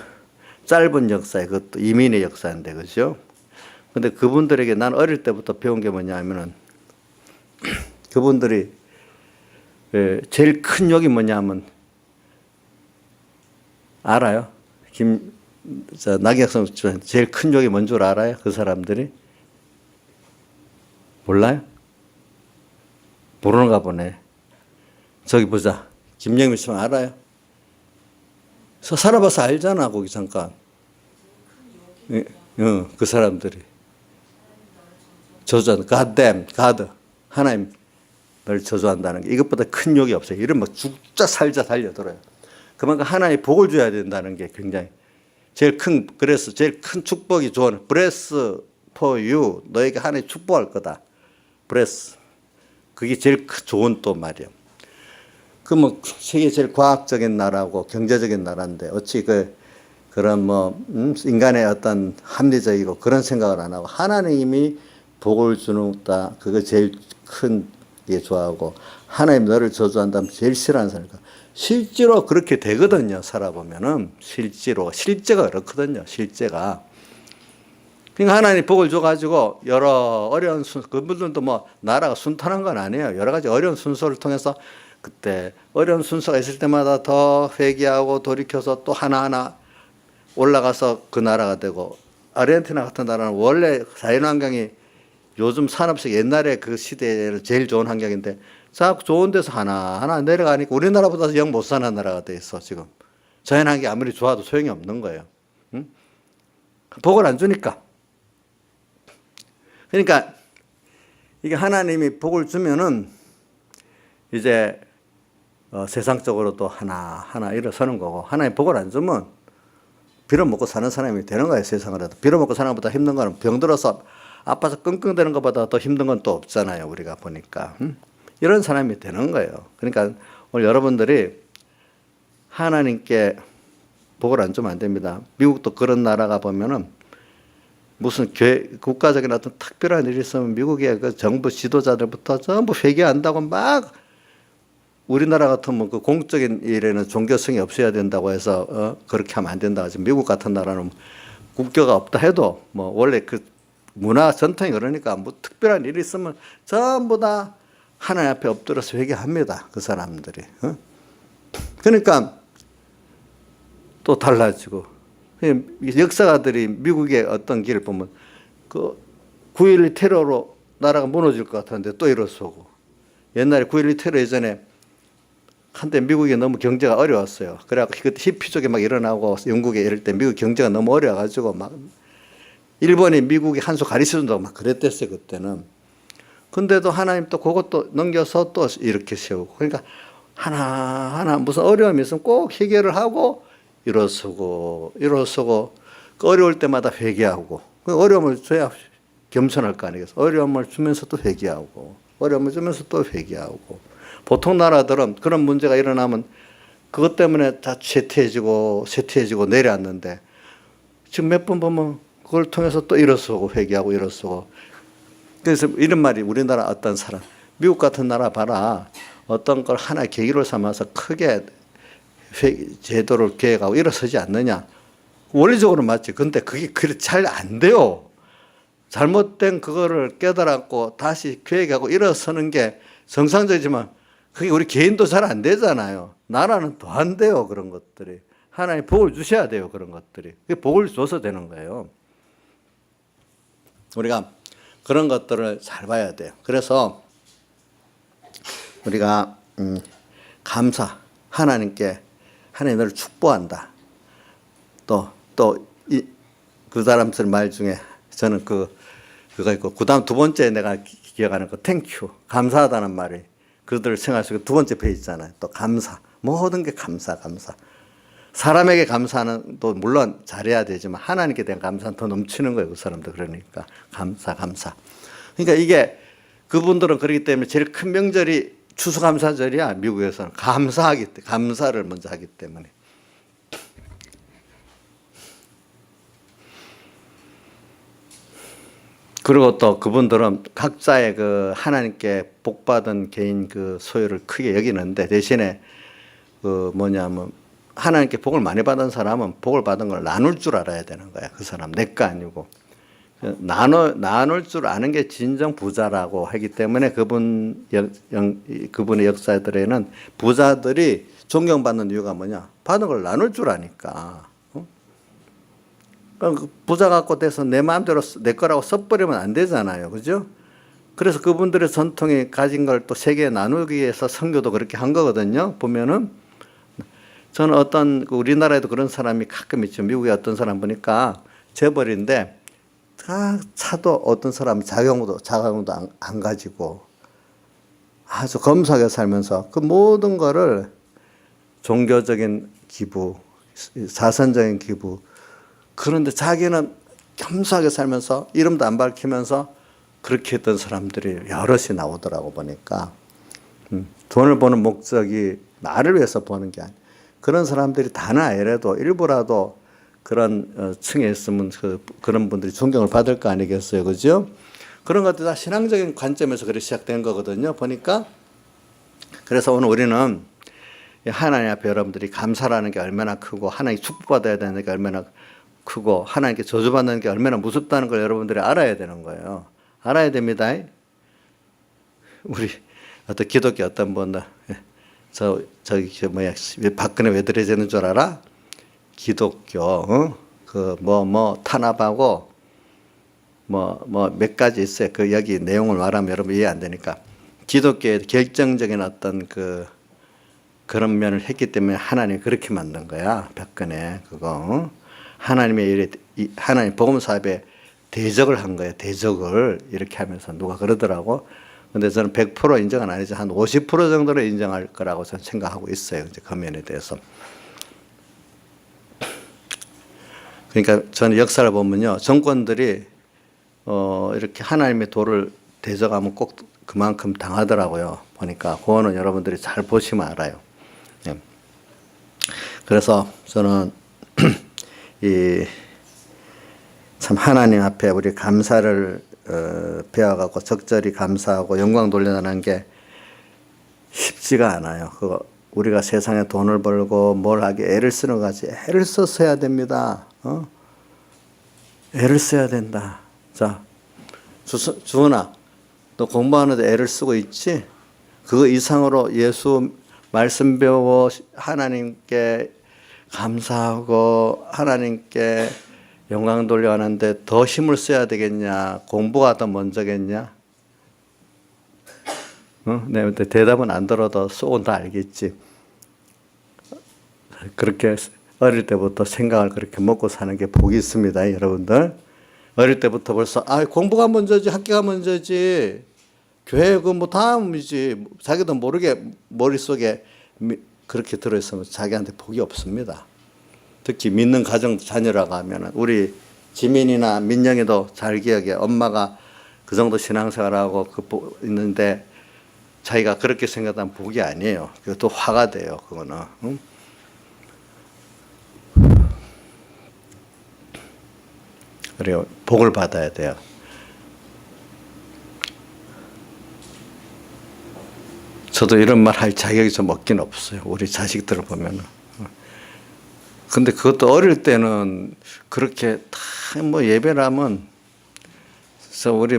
짧은 역사에 그것도 이민의 역사인데, 그죠? 근데 그분들에게 난 어릴 때부터 배운 게 뭐냐 하면은 그분들이 제일 큰 욕이 뭐냐 하면 알아요? 나경성 제일 큰 욕이 뭔 줄 알아요? 그 사람들이? 몰라요? 모르는가 보네. 저기 보자. 김영민 씨만 알아요? 살아봐서 알잖아, 거기 잠깐. 그 사람들이. 저주한다. God damn, God. 하나님, 널 저주한다는 게 이것보다 큰 욕이 없어요. 이러면 죽자 살자 달려들어요. 그만큼 하나님 복을 줘야 된다는 게 굉장히 그래서 제일 큰 축복이 조언. Bless for you. 너에게 하나님 축복할 거다. Bless. 그게 제일 좋은 또 말이에요. 뭐 세계 제일 과학적인 나라고 경제적인 나라인데 어찌 그런 인간의 어떤 합리적이고 그런 생각을 안 하고 하나님이 복을 주는다. 그거 제일 큰 게 좋아하고 하나님 너를 저주한다면 제일 싫어하는 사람이니까 실제로 그렇게 되거든요. 살아보면은 실제가 그렇거든요. 실제가. 그러니까 하나님 복을 줘가지고 여러 어려운 그분들도 뭐 나라가 순탄한 건 아니에요. 여러 가지 어려운 순서를 통해서 그때 어려운 순서가 있을 때마다 더 회개하고 돌이켜서 또 하나하나 올라가서 그 나라가 되고 아르헨티나 같은 나라는 원래 자연환경이 요즘 산업식 옛날에 그 시대에는 제일 좋은 환경인데 자 좋은 데서 하나하나 내려가니까 우리나라보다 영 못 사는 나라가 돼 있어 지금. 자연환경이 아무리 좋아도 소용이 없는 거예요. 응? 복을 안 주니까. 그러니까 이게 하나님이 복을 주면은 이제 세상적으로도 하나하나 일어서는 거고 하나님 복을 안 주면 빌어먹고 사는 사람이 되는 거예요. 세상으로도. 빌어먹고 사는 것보다 힘든 거는 병들어서 아파서 끙끙대는 것보다 더 힘든 건 또 없잖아요. 우리가 보니까. 이런 사람이 되는 거예요. 그러니까 오늘 여러분들이 하나님께 복을 안 주면 안 됩니다. 미국도 그런 나라가 보면은 무슨 국가적인 어떤 특별한 일이 있으면 미국의 그 정부 지도자들부터 전부 회개한다고 막 우리나라 같으면 그 공적인 일에는 종교성이 없어야 된다고 해서 그렇게 하면 안 된다고 하지. 미국 같은 나라는 국교가 없다 해도 뭐 원래 그 문화 전통이 그러니까 뭐 특별한 일이 있으면 전부 다 하나님 앞에 엎드려서 회개합니다. 그 사람들이. 그러니까 또 달라지고 역사가들이 미국의 어떤 길을 보면 그 9.12 테러로 나라가 무너질 것 같았는데 또 일어서고 옛날에 9.12 테러 예전에 한때 미국이 너무 경제가 어려웠어요. 그래갖고 그때 히피족이 막 일어나고 영국에 이럴 때 미국 경제가 너무 어려워가지고 막 일본이 미국이 한 수 가르쳐준다고 막 그랬댔어요. 그때는. 근데도 하나님 또 그것도 넘겨서 또 이렇게 세우고 그러니까 하나하나 무슨 어려움이 있으면 꼭 해결을 하고 일어서고 그 어려울 때마다 회개하고 그 어려움을 줘야 겸손할 거 아니겠어요. 어려움을 주면서 또 회개하고 어려움을 주면서 또 회개하고 보통 나라들은 그런 문제가 일어나면 그것 때문에 다 쇠퇴해지고 내려앉는데 지금 몇 번 보면 그걸 통해서 또 일어서고 회개하고 일어서고 그래서 이런 말이 우리나라 어떤 사람 미국 같은 나라 봐라 어떤 걸 하나의 계기로 삼아서 크게 제도를 계획하고 일어서지 않느냐. 원리적으로 맞지. 근데 그게 잘 안 돼요. 잘못된 그거를 깨달았고 다시 계획하고 일어서는 게 정상적이지만 그게 우리 개인도 잘 안 되잖아요. 나라는 더 안 돼요. 그런 것들이. 하나님 복을 주셔야 돼요. 그런 것들이. 그게 복을 줘서 되는 거예요. 우리가 그런 것들을 잘 봐야 돼요. 그래서 우리가 감사. 하나님께 하나님 너를 축복한다. 또 그 사람들 말 중에 저는 그거 있고 그다음 두 번째 내가 기억하는 거 땡큐 감사하다는 말이 그들을 생각할 수 있고 두 번째 페이지 있잖아요. 또 감사 모든 게 감사. 사람에게 감사는 또 물론 잘해야 되지만 하나님께 대한 감사는 더 넘치는 거예요. 그 사람들 그러니까 감사. 그러니까 이게 그분들은 그렇기 때문에 제일 큰 명절이 추수감사절이야. 미국에서는 감사를 먼저 하기 때문에. 그리고 또 그분들은 각자의 그 하나님께 복받은 개인 그 소유를 크게 여기는데 대신에 그 뭐냐면 하나님께 복을 많이 받은 사람은 복을 받은 걸 나눌 줄 알아야 되는 거야. 그 사람 내 거 아니고 나눌 줄 아는 게 진정 부자라고 하기 때문에 그분의 역사들에는 부자들이 존경받는 이유가 뭐냐? 받은 걸 나눌 줄 아니까. 그러니까 부자 갖고 돼서 내 마음대로 내 거라고 써버리면 안 되잖아요. 그죠? 그래서 그분들의 전통이 가진 걸 또 세계에 나누기 위해서 선교도 그렇게 한 거거든요. 보면은 저는 우리나라에도 그런 사람이 가끔 있죠. 미국에 어떤 사람 보니까 재벌인데 차도 어떤 사람은 자가용도 안 가지고 아주 검소하게 살면서 그 모든 거를 종교적인 기부, 자선적인 기부 그런데 자기는 겸손하게 살면서 이름도 안 밝히면서 그렇게 했던 사람들이 여럿이 나오더라고 보니까 돈을 버는 목적이 나를 위해서 버는 게 아니에요. 그런 사람들이 다는 아니라도 일부라도 그런 층에 있으면 그런 분들이 존경을 받을 거 아니겠어요. 그죠? 그런 것들 다 신앙적인 관점에서 그렇게 시작된 거거든요. 보니까. 그래서 오늘 우리는 하나님 앞에 여러분들이 감사라는 게 얼마나 크고 하나님 축복받아야 되는 게 얼마나 크고 하나님께 저주받는 게 얼마나 무섭다는 걸 여러분들이 알아야 되는 거예요. 알아야 됩니다. 우리 어떤 기독교 어떤 분들 박근혜 왜 들어지는 줄 알아? 기독교 탄압하고 몇 가지 있어요. 여기 내용을 말하면 여러분 이해 안 되니까 기독교의 결정적인 어떤 그런 면을 했기 때문에 하나님이 그렇게 만든 거야. 박근혜 그거 하나님 복음 사업에 대적을 한 거예요. 대적을 이렇게 하면서 누가 그러더라고. 근데 저는 100% 인정은 아니죠. 한 50% 정도는 인정할 거라고 저는 생각하고 있어요. 이제 그 면에 대해서. 그러니까 저는 역사를 보면요. 정권들이 이렇게 하나님의 도를 대적하면 꼭 그만큼 당하더라고요. 보니까 그거는 여러분들이 잘 보시면 알아요. 네. 그래서 저는 참 하나님 앞에 우리 감사를 배워갖고 적절히 감사하고 영광 돌려나가는 게 쉽지가 않아요. 우리가 세상에 돈을 벌고 뭘 하기 애를 쓰는 거지. 애를 써서 해야 됩니다. 애를 써야 된다. 자, 주은아, 너 공부하는데 애를 쓰고 있지? 그거 이상으로 예수 말씀 배우고 하나님께 감사하고 하나님께 영광 돌려하는데 더 힘을 써야 되겠냐? 공부가 더 먼저겠냐? 내 대답은 안 들어도 속은 다 알겠지. 그렇게 어릴 때부터 생각을 그렇게 먹고 사는 게 복이 있습니다, 여러분들. 어릴 때부터 벌써 공부가 먼저지, 학교가 먼저지, 교회 뭐 다음이지. 자기도 모르게 머릿속에 그렇게 들어있으면 자기한테 복이 없습니다. 특히 믿는 가정 자녀라고 하면 우리 지민이나 민영이도 잘 기억해. 엄마가 그 정도 신앙생활하고 있는데 자기가 그렇게 생각하면 복이 아니에요. 그것도 화가 돼요. 그거는. 응? 그리고 복을 받아야 돼요. 저도 이런 말 할 자격이 좀 없긴 없어요. 우리 자식들을 보면은. 근데 그것도 어릴 때는 그렇게 다 예배를 하면, 그래서 우리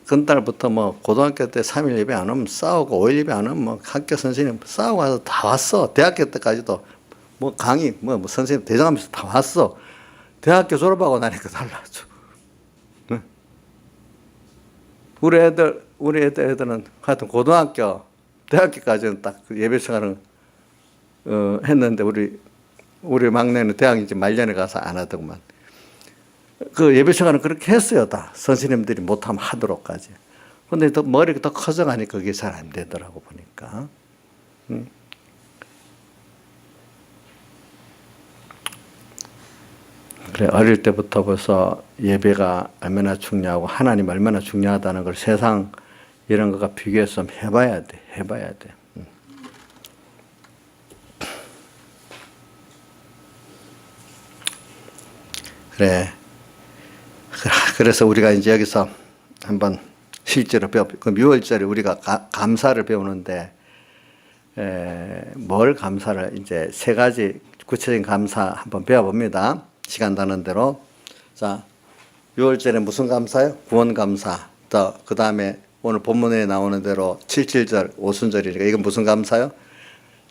근달부터 고등학교 때 3일 예배 안 하면 싸우고 5일 예배 안 하면 학교 선생님 싸우고 와서 다 왔어. 대학교 때까지도 강의, 선생님 대장하면서 다 왔어. 대학교 졸업하고 나니까 달라져. 네? 우리 애들은 하여튼 고등학교, 대학교까지는 딱 예배 시간은 했는데 우리 막내는 대학 이제 말년에 가서 안 하더구만. 그 예배 시간은 그렇게 했어요. 다 선생님들이 못하면 하도록까지. 근데 더 머리가 더 커져가니까 그게 잘 안 되더라고 보니까. 그래, 어릴 때부터 벌써 예배가 얼마나 중요하고 하나님 얼마나 중요하다는 걸 세상 이런 거가 비교해서 해봐야 돼. 해봐야 돼. 그래. 그래서 우리가 이제 여기서 한번 실제로 그 6월절에 우리가 감사를 배우는데, 뭘 감사를 이제 세 가지 구체적인 감사 한번 배워봅니다. 시간 나는 대로. 자, 6월절에 무슨 감사요? 구원 감사. 그 다음에 오늘 본문에 나오는 대로 77절 오순절이니까 이건 무슨 감사요?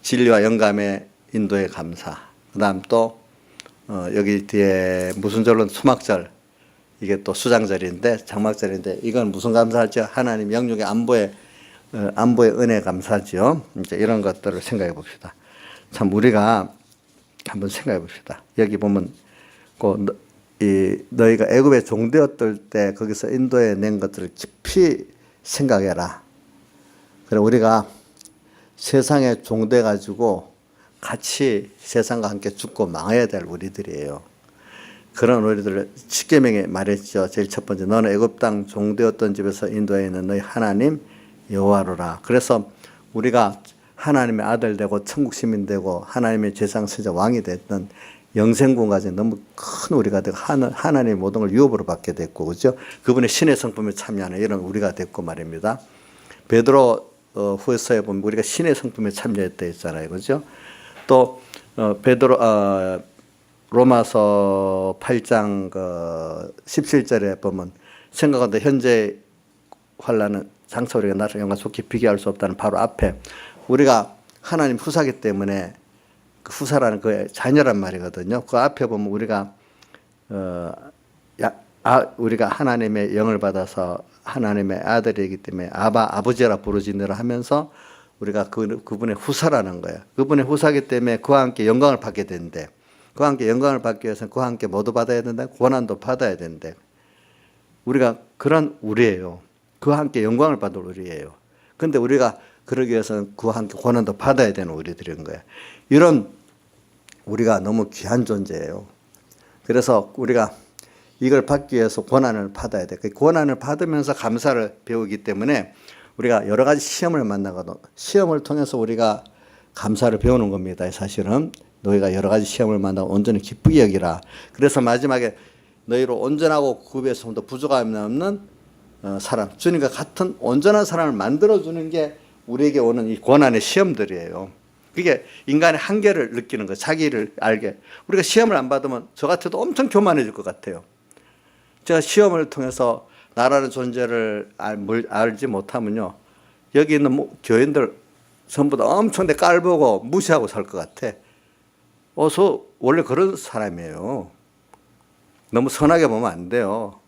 진리와 영감의 인도의 감사. 그 다음 또 여기 뒤에 무슨 절로는 수막절. 이게 또 수장절인데 장막절인데 이건 무슨 감사죠? 하나님 영육의 안보의 은혜 감사죠. 이제 이런 것들을 생각해 봅시다. 참 우리가 한번 생각해 봅시다. 여기 보면 너희가 애굽에 종되었을 때 거기서 인도해 낸 것들을 깊이 생각해라. 그래 우리가 세상에 종돼 가지고 같이 세상과 함께 죽고 망해야 될 우리들이에요. 그런 우리들을 십계명에 말했죠. 제일 첫 번째, 너는 애굽 땅 종되었던 집에서 인도해 있는 너희 하나님 여호와로라. 그래서 우리가 하나님의 아들 되고 천국 시민 되고 하나님의 제상 선지자 왕이 됐던 영생군까지 너무 큰 우리가 되고 하나님의 모든 걸 유업으로 받게 됐고, 그죠? 그분의 신의 성품에 참여하는 이런 우리가 됐고 말입니다. 베드로 후서에 보면 우리가 신의 성품에 참여했다 했잖아요, 그죠? 또 로마서 8장 17절에 보면 생각한다 현재 환난은 장차 우리가 나중에 영광 속히 비교할 수 없다는 바로 앞에 우리가 하나님 후사기 때문에 그 후사라는 그 자녀란 말이거든요. 그 앞에 보면 우리가 우리가 하나님의 영을 받아서 하나님의 아들이기 때문에 아버지라 부르짖느라 하면서 우리가 그분의 후사라는 거예요. 그분의 후사기 때문에 그와 함께 영광을 받게 되는데, 그와 함께 영광을 받기 위해서는 그와 함께 뭐도 받아야 된다? 고난도 받아야 되는데, 우리가 그런 우리예요. 그와 함께 영광을 받을 우리예요. 그런데 우리가 그러기 위해서는 그와 함께 고난도 받아야 되는 우리들인 거예요. 이런 우리가 너무 귀한 존재예요. 그래서 우리가 이걸 받기 위해서 고난을 받아야 돼. 그 고난을 받으면서 감사를 배우기 때문에 우리가 여러 가지 시험을 만나거든. 시험을 통해서 우리가 감사를 배우는 겁니다. 사실은 너희가 여러 가지 시험을 만나고 온전히 기쁘게 여기라. 그래서 마지막에 너희로 온전하고 구비에서도 부족함이 없는 사람, 주님과 같은 온전한 사람을 만들어주는 게 우리에게 오는 이 고난의 시험들이에요. 그게 인간의 한계를 느끼는 거예요. 자기를 알게. 우리가 시험을 안 받으면 저 같아도 엄청 교만해질 것 같아요. 제가 시험을 통해서 나라는 존재를 알지 못하면요, 여기 있는 교인들 전부 다 엄청 내 깔보고 무시하고 살 것 같아. 저 원래 그런 사람이에요. 너무 선하게 보면 안 돼요.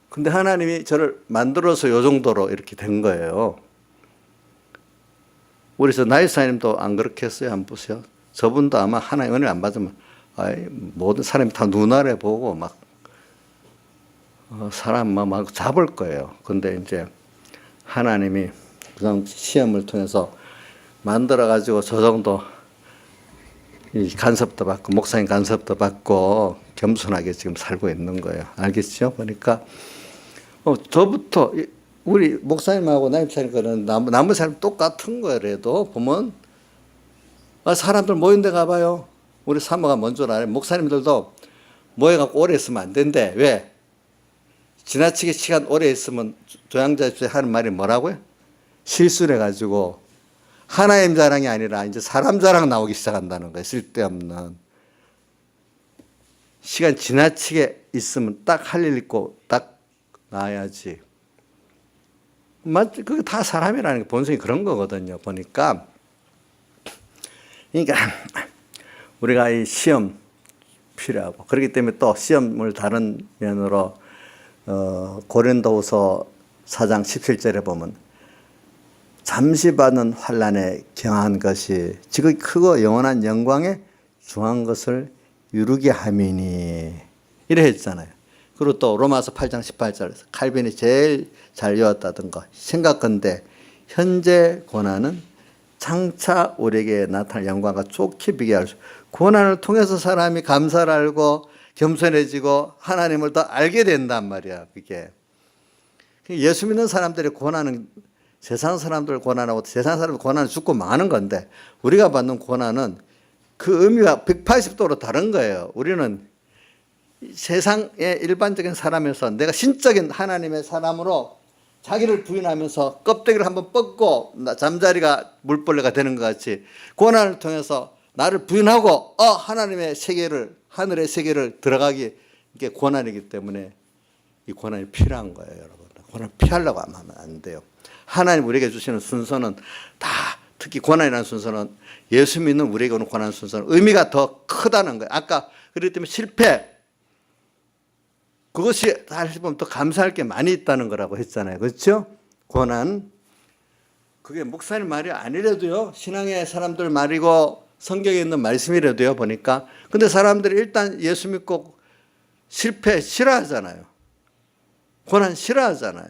근데 하나님이 저를 만들어서 요 정도로 이렇게 된 거예요. 우리 나이사님도 안 그렇게 했어요? 안 보세요? 저분도 아마 하나님 은혜를 안 받으면 모든 사람이 다 눈아래 보고 막 사람 막 잡을 거예요. 근데 이제 하나님이 그런 시험을 통해서 만들어가지고 저 정도 간섭도 받고 목사님 간섭도 받고 겸손하게 지금 살고 있는 거예요. 알겠죠? 그러니까 저부터 우리 목사님하고 나입사님 거는 남은 사람 똑같은 거라도 보면 사람들 모인 데 가봐요. 우리 사모가 먼저 알아요. 목사님들도 모여갖고 오래 있으면 안 된대. 왜? 지나치게 시간 오래 있으면 조양자 입술에 하는 말이 뭐라고요? 실수를 해가지고 하나님 자랑이 아니라 이제 사람 자랑 나오기 시작한다는 거예요. 쓸데없는. 시간 지나치게 있으면 딱 할 일 있고 딱 나와야지. 그게 다 사람이라는 게 본성이 그런 거거든요. 보니까. 그러니까 우리가 이 시험 필요하고, 그렇기 때문에 또 시험을 다른 면으로 고린도후서 4장 17절에 보면 잠시 받는 환난에 경한 것이 지극히 크고 영원한 영광에 중한 것을 이루게 함이니 이래 했잖아요. 그리고 또 로마서 8장 18절에서 칼빈이 제일 잘 외웠다던 거 생각건대 현재 고난은 장차 우리에게 나타날 영광과 좋게 비교할 수, 고난을 통해서 사람이 감사를 알고 겸손해지고 하나님을 더 알게 된단 말이야. 그게 예수 믿는 사람들의 고난은 세상 사람들 고난하고 세상 사람들 고난은 죽고 마는 건데, 우리가 받는 고난은 그 의미가 180도로 다른 거예요. 우리는 세상의 일반적인 사람에서 내가 신적인 하나님의 사람으로 자기를 부인하면서 껍데기를 한번 뻗고 잠자리가 물벌레가 되는 것 같이 고난을 통해서 나를 부인하고 하나님의 세계를, 하늘의 세계를 들어가기, 이게 고난이기 때문에 이 고난이 필요한 거예요, 여러분. 고난을 피하려고 하면 안 돼요. 하나님 우리에게 주시는 순서는 다, 특히 고난이라는 순서는, 예수 믿는 우리에게 오는 고난 순서는 의미가 더 크다는 거예요. 아까 그렇기 때문에 실패, 그것이 사실 보면 더 감사할 게 많이 있다는 거라고 했잖아요. 그렇죠? 고난. 그게 목사님 말이 아니래도요, 신앙의 사람들 말이고 성경에 있는 말씀이라도요, 보니까. 근데 사람들이 일단 예수 믿고 실패 싫어하잖아요. 고난 싫어하잖아요.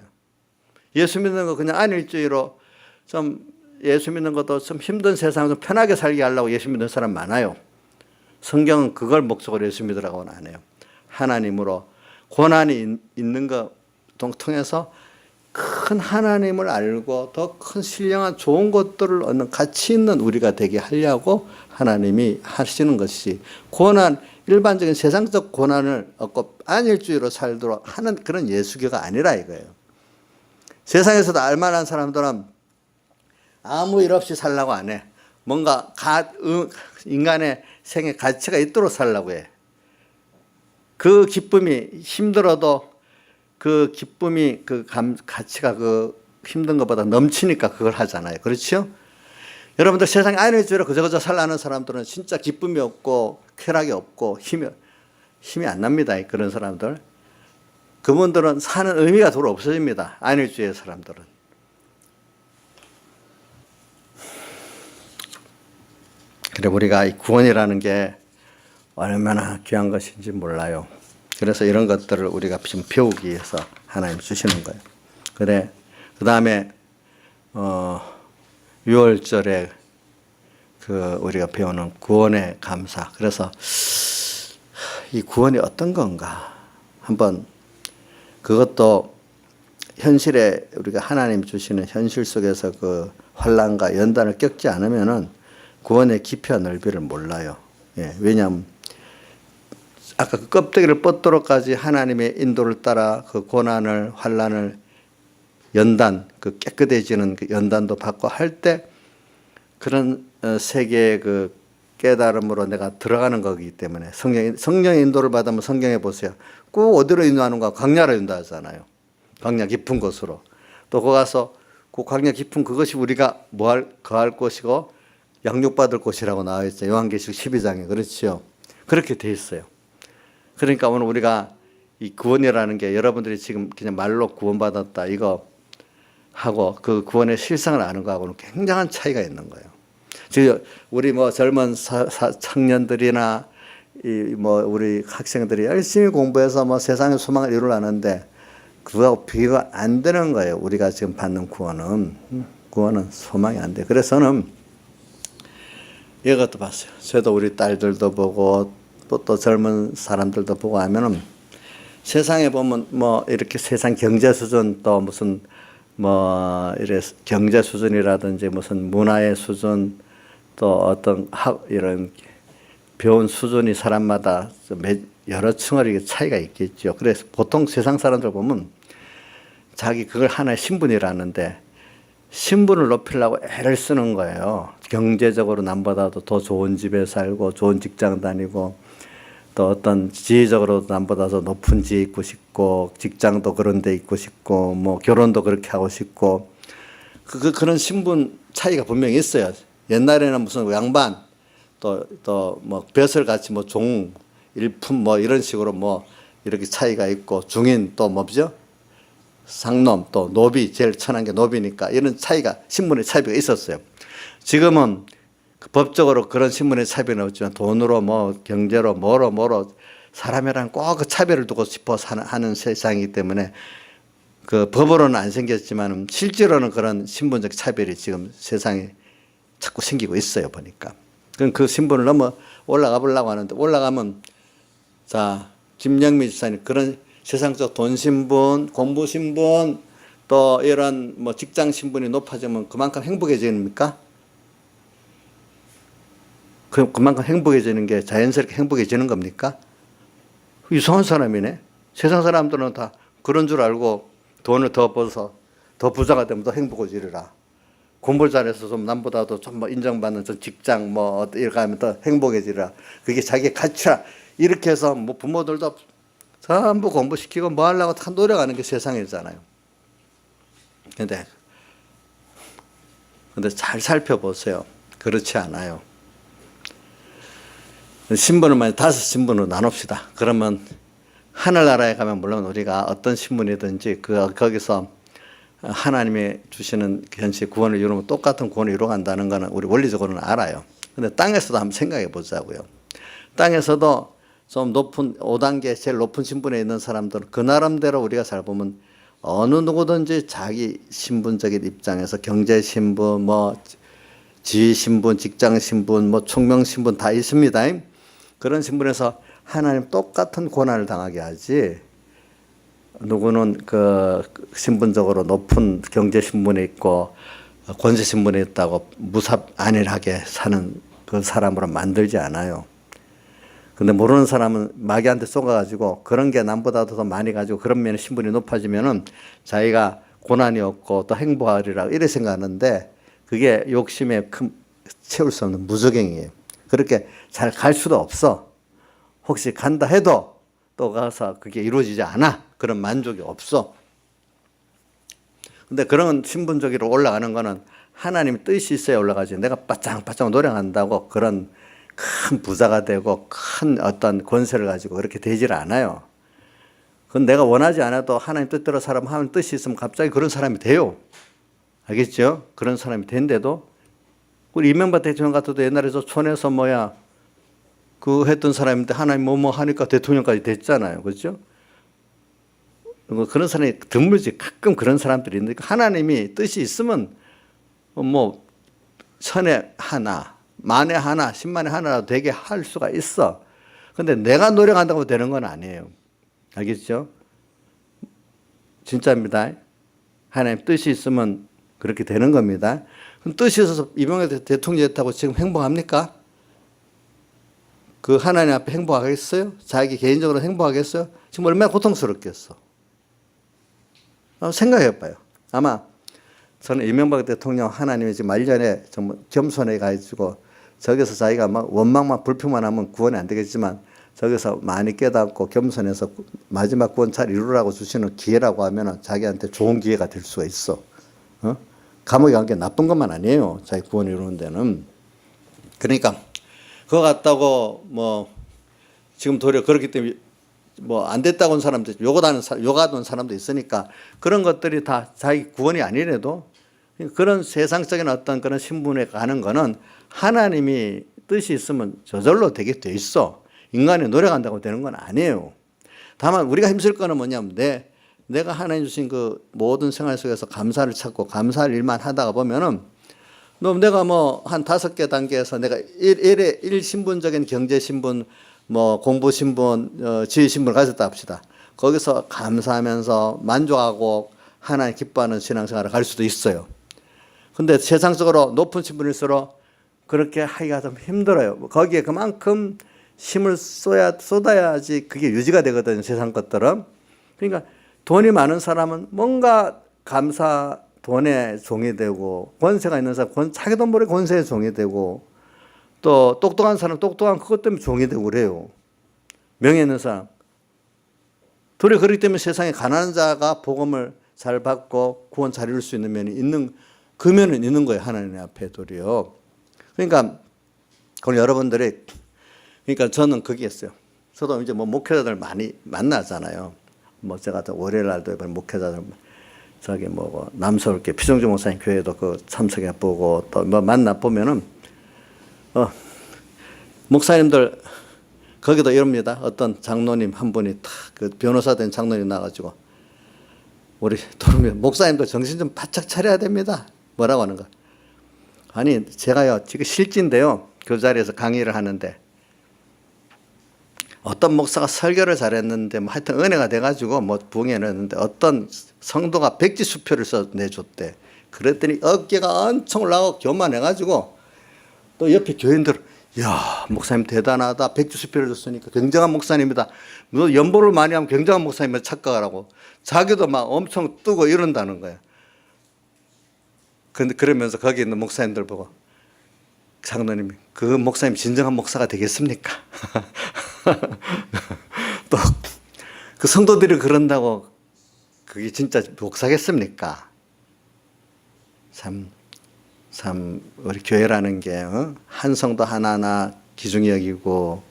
예수 믿는 거 그냥 안일주의로 좀, 예수 믿는 것도 좀 힘든 세상을 좀 편하게 살게 하려고 예수 믿는 사람 많아요. 성경은 그걸 목적으로 예수 믿으라고는 안 해요. 하나님으로 고난이 있는 것 통해서 큰 하나님을 알고 더 큰 신령한 좋은 것들을 얻는 가치 있는 우리가 되게 하려고 하나님이 하시는 것이, 고난, 일반적인 세상적 고난을 얻고 안일주의로 살도록 하는 그런 예수교가 아니라 이거예요. 세상에서도 알만한 사람들은 아무 일 없이 살라고 안 해. 뭔가 인간의 생에 가치가 있도록 살라고 해. 그 기쁨이 힘들어도 그 기쁨이 가치가 힘든 것보다 넘치니까 그걸 하잖아요. 그렇죠? 여러분들 세상에 안일주의로 그저그저 살라는 사람들은 진짜 기쁨이 없고 쾌락이 없고 힘이 안 납니다. 그런 사람들. 그분들은 사는 의미가 도로 없어집니다. 안일주의의 사람들은. 그래, 우리가 이 구원이라는 게 얼마나 귀한 것인지 몰라요. 그래서 이런 것들을 우리가 지금 배우기 위해서 하나님 주시는 거예요. 그래, 그 다음에 6월절에 우리가 배우는 구원의 감사. 그래서 이 구원이 어떤 건가 한번, 그것도 현실에 우리가 하나님 주시는 현실 속에서 그 환난과 연단을 겪지 않으면은 구원의 깊이와 넓이를 몰라요. 예, 왜냐하면 아까 그 껍데기를 뻗도록까지 하나님의 인도를 따라 그 고난을, 환난을, 연단, 그 깨끗해지는 그 연단도 받고 할 때 그런 세계의 그 깨달음으로 내가 들어가는 거기 때문에, 성령의 인도를 받으면 성경에 보세요. 꼭 어디로 인도하는가? 광야로 인도하잖아요. 광야 깊은 곳으로. 또 거기 가서 그 광야 깊은 그것이 우리가 거할 곳이고 양육받을 곳이라고 나와 있어요. 요한계시록 12장에. 그렇죠? 그렇게 돼 있어요. 그러니까 오늘 우리가 이 구원이라는 게, 여러분들이 지금 그냥 말로 구원받았다 이거 하고 그 구원의 실상을 아는 거하고는 굉장한 차이가 있는 거예요. 지금 우리 젊은 청년들이나 우리 학생들이 열심히 공부해서 세상의 소망을 이루려는데 그거하고 비교가 안 되는 거예요. 우리가 지금 받는 구원은 소망이 안 돼. 그래서 저는 이것도 봤어요. 저도 우리 딸들도 보고 또 젊은 사람들도 보고 하면은, 세상에 보면 이렇게 세상 경제 수준, 또 무슨 이래 경제 수준이라든지 무슨 문화의 수준, 또 어떤 이런 배운 수준이 사람마다 여러 층을 차이가 있겠죠. 그래서 보통 세상 사람들 보면 자기 그걸 하나의 신분이라는데, 신분을 높이려고 애를 쓰는 거예요. 경제적으로 남보다도 더 좋은 집에 살고 좋은 직장 다니고, 또 어떤 지혜적으로 남보다 더 높은 지에 있고 싶고, 직장도 그런 데 있고 싶고, 결혼도 그렇게 하고 싶고, 그런 신분 차이가 분명히 있어요. 옛날에는 무슨 양반, 또 벼슬같이 종, 일품 이런 식으로 이렇게 차이가 있고, 중인 또 뭐죠? 상놈 또 노비 제일 천한 게 노비니까 이런 차이가 신분의 차이가 있었어요. 지금은 법적으로 그런 신분의 차별은 없지만 돈으로 뭐 경제로 뭐로 사람이랑 꼭 그 차별을 두고 싶어 하는 세상이기 때문에 그 법으로는 안 생겼지만 실제로는 그런 신분적 차별이 지금 세상에 자꾸 생기고 있어요 보니까. 그럼 그 신분을 넘어 올라가 보려고 하는데 올라가면 자 김영미 지사님 그런 세상적 돈 신분, 공부 신분 또 이런 뭐 직장 신분이 높아지면 그만큼 행복해집니까? 그만큼 행복해지는 게 자연스럽게 행복해지는 겁니까? 이상한 사람이네. 세상 사람들은 다 그런 줄 알고 돈을 더 벌어서 더 부자가 되면 더 행복해지리라. 공부를 잘해서 좀 남보다도 좀 뭐 인정받는 좀 직장 뭐 이렇게 하면 더 행복해지리라. 그게 자기 가치라. 이렇게 해서 뭐 부모들도 전부 공부시키고 뭐 하려고 다 노력하는 게 세상이잖아요. 근데 잘 살펴보세요. 그렇지 않아요. 신분을 만약 5신분으로 나눕시다. 그러면 하늘나라에 가면 물론 우리가 어떤 신분이든지 거기서 하나님이 주시는 현실 구원을 이루면 똑같은 구원을 이루어간다는 것은 우리 원리적으로는 알아요. 근데 땅에서도 한번 생각해 보자고요. 땅에서도 좀 높은 5단계 제일 높은 신분에 있는 사람들은 그 나름대로 우리가 잘 보면 어느 누구든지 자기 신분적인 입장에서 경제 신분, 뭐 지위 신분, 직장 신분, 뭐 총명 신분 다 있습니다. 그런 신분에서 하나님 똑같은 고난을 당하게 하지. 누구는 그 신분적으로 높은 경제 신분에 있고 권세 신분에 있다고 무삽 안일하게 사는 그 사람으로 만들지 않아요. 근데 모르는 사람은 마귀한테 쏘가가지고 그런 게 남보다도 더 많이 가지고 그런 면에 신분이 높아지면은 자기가 고난이 없고 또 행복하리라 이래 생각하는데 그게 욕심에 채울 수 없는 무저갱이에요. 그렇게 잘 갈 수도 없어. 혹시 간다 해도 또 가서 그게 이루어지지 않아. 그런 만족이 없어. 근데 그런 신분적으로 올라가는 거는 하나님의 뜻이 있어야 올라가지. 내가 바짝바짝 노력한다고 그런 큰 부자가 되고 큰 어떤 권세를 가지고 그렇게 되질 않아요. 그건 내가 원하지 않아도 하나님 뜻대로 사람 하면 뜻이 있으면 갑자기 그런 사람이 돼요. 알겠죠? 그런 사람이 된데도 우리 이명박 대통령 같아도 옛날에 저 촌에서 그 했던 사람인데 하나님 뭐 하니까 대통령까지 됐잖아요. 그렇죠? 그런 사람이 드물지. 가끔 그런 사람들이 있는데 하나님이 뜻이 있으면 뭐 천에 하나, 만에 하나, 10만에 하나라도 되게 할 수가 있어. 근데 내가 노력한다고 되는 건 아니에요. 알겠죠? 진짜입니다. 하나님 뜻이 있으면 그렇게 되는 겁니다. 그럼 뜻이 있어서 이명박 대통령이 됐다고 지금 행복합니까? 그 하나님 앞에 행복하겠어요? 자기 개인적으로 행복하겠어요? 지금 얼마나 고통스럽겠어. 생각해 봐요. 아마 저는 이명박 대통령 하나님이 지금 말년에 정말 겸손해 가지고 저기서 자기가 막 원망만 불평만 하면 구원이 안 되겠지만 저기서 많이 깨닫고 겸손해서 마지막 구원 잘 이루라고 주시는 기회라고 하면 자기한테 좋은 기회가 될 수가 있어. 감옥에 간 게 나쁜 것만 아니에요. 자기 구원 이루는 데는. 그러니까 그거 같다고 뭐 지금 도리어 그렇기 때문에 뭐 안 됐다고 한 사람도 욕하는 사람도 있으니까 그런 것들이 다 자기 구원이 아니래도 그런 세상적인 어떤 그런 신분에 가는 거는 하나님이 뜻이 있으면 저절로 되게 돼 있어. 인간이 노력한다고 되는 건 아니에요. 다만 우리가 힘쓸 거는 뭐냐면 내가 하나님 주신 그 모든 생활 속에서 감사를 찾고 감사할 일만 하다가 보면은 내가 뭐 한 5개 단계에서 내가 1신분적인 경제 신분 뭐 공부 신분, 지위 신분을 가졌다 합시다. 거기서 감사하면서 만족하고 하나님 기뻐하는 신앙생활을 갈 수도 있어요. 근데 세상적으로 높은 신분일수록 그렇게 하기가 좀 힘들어요. 거기에 그만큼 힘을 쏟아야지 그게 유지가 되거든요. 세상 것들은. 그러니까 돈이 많은 사람은 뭔가 감사 돈에 종이 되고 권세가 있는 사람 자기 돈 모르게 권세에 종이 되고 또 똑똑한 사람 똑똑한 그것 때문에 종이 되고 그래요. 명예 있는 사람. 도리어 그렇기 때문에 세상에 가난한 자가 복음을 잘 받고 구원 잘 이룰 수 있는 면이 그 면은 있는 거예요. 하나님 앞에 도리어. 그러니까 그럼 여러분들이 그러니까 저는 그게 있어요. 저도 이제 뭐 목회자들 많이 만나잖아요. 뭐 제가 월요일 날도 목회자들 저기 뭐 남서울교 피정주 목사님 교회도 그 참석해 보고 또 뭐 만나 보면은 목사님들 거기도 이럽니다. 어떤 장로님 한 분이 탁 그 변호사 된 장로님 나가지고 우리 도로면 목사님도 정신 좀 바짝 차려야 됩니다. 뭐라고 하는 거? 아니 제가요 지금 실지인데요 그 자리에서 강의를 하는데 어떤 목사가 설교를 잘했는데 뭐 하여튼 은혜가 돼가지고 뭐 부흥회를 했는데 어떤 성도가 백지수표를 써 내줬대. 그랬더니 어깨가 엄청 올라가고 교만해가지고 또 옆에 교인들 야 목사님 대단하다 백지수표를 줬으니까 굉장한 목사님이다. 너 연보를 많이 하면 굉장한 목사님을 착각하라고 자기도 막 엄청 뜨고 이런다는 거야. 근데 그러면서 거기 있는 목사님들 보고 장로님이 그 목사님 진정한 목사가 되겠습니까? 또 그 성도들이 그런다고 그게 진짜 목사겠습니까? 참 우리 교회라는 게 한 성도 하나하나 귀중히 여기고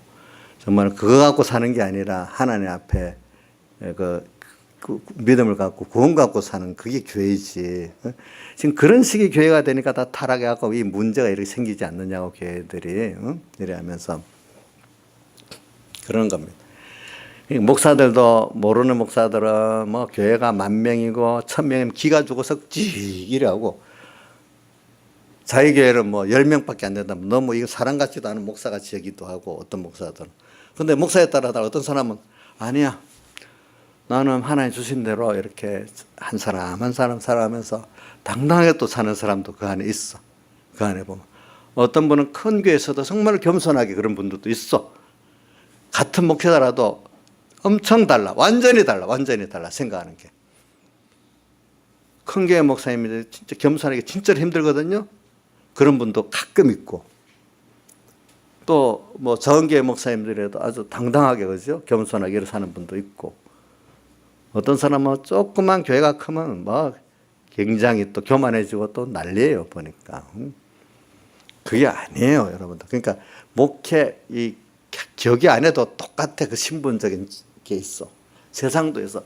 정말 그거 갖고 사는 게 아니라 하나님 앞에 그 믿음을 갖고 구원 갖고 사는 그게 교회지. 지금 그런 식의 교회가 되니까 다 타락해 갖고 이 문제가 이렇게 생기지 않느냐고 교회들이 이래 하면서 그런 겁니다. 목사들도 모르는 목사들은 뭐 교회가 10,000명이고 1,000명이면 기가 죽어서 이래하고 자기 교회는 뭐 10명밖에 안 된다면 너무 이거 사람 같지도 않은 목사 같이 여기도 하고 어떤 목사들은. 근데 목사에 따라 어떤 사람은 아니야. 나는 하나님 주신 대로 이렇게 한 사람 한 사람 살아가면서 당당하게 또 사는 사람도 그 안에 있어. 그 안에 보면 어떤 분은 큰 교회에서도 정말 겸손하게 그런 분들도 있어. 같은 목회자라도 엄청 달라. 완전히 달라 생각하는 게. 큰 교회 목사님이 진짜 겸손하게 진짜 힘들거든요. 그런 분도 가끔 있고 또 뭐 적은 교회 목사님들에도 아주 당당하게 그죠 겸손하게 이렇게 사는 분도 있고 어떤 사람은 조그만 교회가 크면 뭐 굉장히 또 교만해지고 또 난리예요 보니까. 그게 아니에요 여러분들. 그러니까 목회 이 격이 안 해도 똑같아. 그 신분적인 게 있어. 세상도 있어.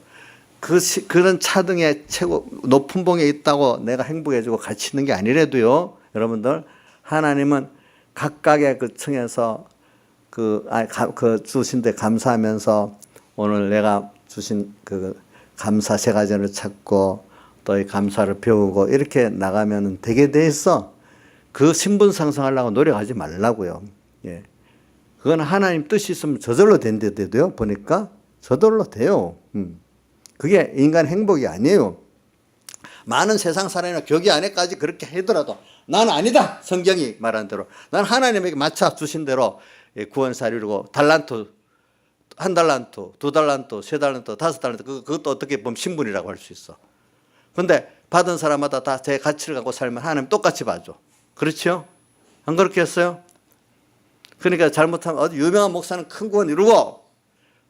그런 차등에 최고 높은 봉에 있다고 내가 행복해지고 같이 있는 게 아니래도요 여러분들 하나님은 각각의 그 층에서 그 주신 데 감사하면서 오늘 내가 주신 그 감사 세 가지를 찾고 또 이 감사를 배우고 이렇게 나가면 되게 돼 있어. 그 신분 상승하려고 노력하지 말라고요. 예. 그건 하나님 뜻이 있으면 저절로 된대도요. 보니까 저절로 돼요. 그게 인간 행복이 아니에요. 많은 세상 사람이나 교계 안에까지 그렇게 하더라도 나는 아니다. 성경이 말하는 대로 난 하나님에게 맞춰 주신 대로 구원사 이루고 달란트, 1달란트, 2달란트, 3달란트, 5달란트 그것도 어떻게 보면 신분이라고 할 수 있어. 그런데 받은 사람마다 다 제 가치를 갖고 살면 하나님 똑같이 봐줘. 그렇죠? 안 그렇게 했어요? 그러니까 잘못하면 어디 유명한 목사는 큰 구원 이루고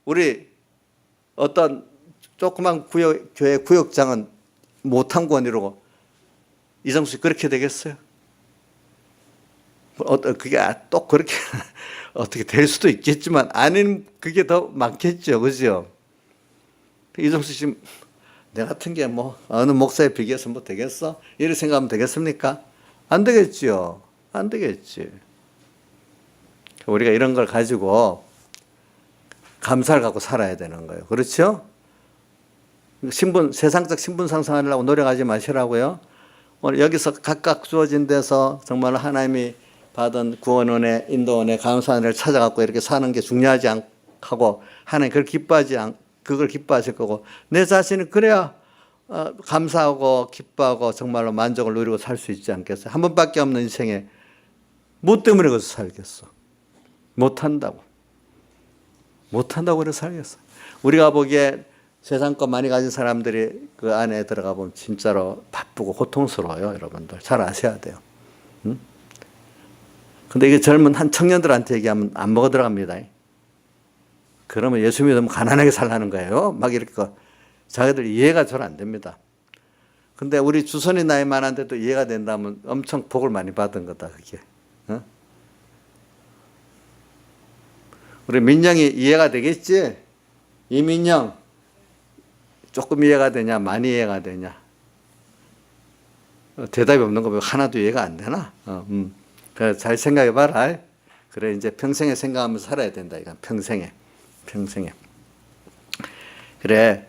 우리 어떤 조그만 교회 구역장은 못한 구원 이루고 이정수 씨 그렇게 되겠어요? 그게 또 그렇게 어떻게 될 수도 있겠지만 아닌 그게 더 많겠죠. 그죠? 이정수 씨 내 같은 게 뭐 어느 목사에 비교해서 뭐 되겠어? 이렇게 생각하면 되겠습니까? 안 되겠죠. 안 되겠지. 우리가 이런 걸 가지고 감사를 갖고 살아야 되는 거예요. 그렇죠? 세상적 신분 상승하려고 노력하지 마시라고요. 오늘 여기서 각각 주어진 데서 정말 하나님이 받은 구원원의 인도원의 감사한 일을 찾아갖고 이렇게 사는 게 중요하지 않고 하나님 그걸 기뻐하실 거고 내 자신은 그래야 감사하고 기뻐하고 정말로 만족을 누리고 살 수 있지 않겠어요? 한 번밖에 없는 인생에 뭐 때문에 그래서 살겠어? 못한다고 그래서 살겠어. 우리가 보기에 세상 것 많이 가진 사람들이 그 안에 들어가 보면 진짜로 바쁘고 고통스러워요. 여러분들 잘 아셔야 돼요. 근데 이게 젊은 한 청년들한테 얘기하면 안 먹어 들어갑니다. 그러면 예수 믿으면 가난하게 살라는 거예요. 막 이렇게 자기들 이해가 잘 안 됩니다. 근데 우리 주선이 나이 많은데도 이해가 된다면 엄청 복을 많이 받은 거다 그게. 우리 민영이 이해가 되겠지? 이민영 조금 이해가 되냐 많이 이해가 되냐? 대답이 없는 거 보고 하나도 이해가 안 되나? 그래 잘 생각해봐라. 그래 이제 평생에 생각하면서 살아야 된다. 이건 평생에. 그래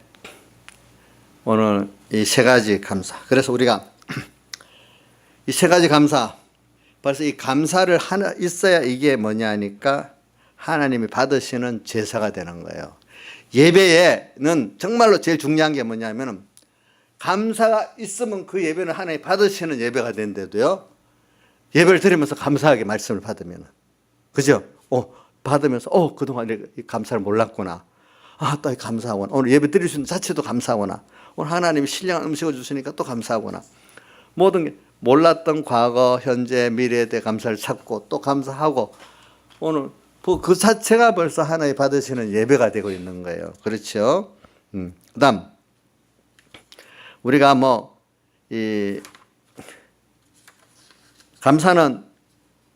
오늘 이 세 가지 감사. 그래서 우리가 이 세 가지 감사. 벌써 이 감사를 하나 있어야 이게 뭐냐니까 하나님이 받으시는 제사가 되는 거예요. 예배에는 정말로 제일 중요한 게 뭐냐면은 감사가 있으면 그 예배는 하나님이 받으시는 예배가 된대도요. 예배를 드리면서 감사하게 말씀을 받으면, 그죠? 받으면서 그동안 이 감사를 몰랐구나. 또 감사하구나. 오늘 예배 드릴 수 있는 자체도 감사하구나. 오늘 하나님이 신령한 음식을 주시니까 또 감사하구나. 모든 게 몰랐던 과거, 현재, 미래에 대해 감사를 찾고 또 감사하고 오늘 그 자체가 벌써 하나님 받으시는 예배가 되고 있는 거예요. 그렇죠? 그다음 우리가 이 감사는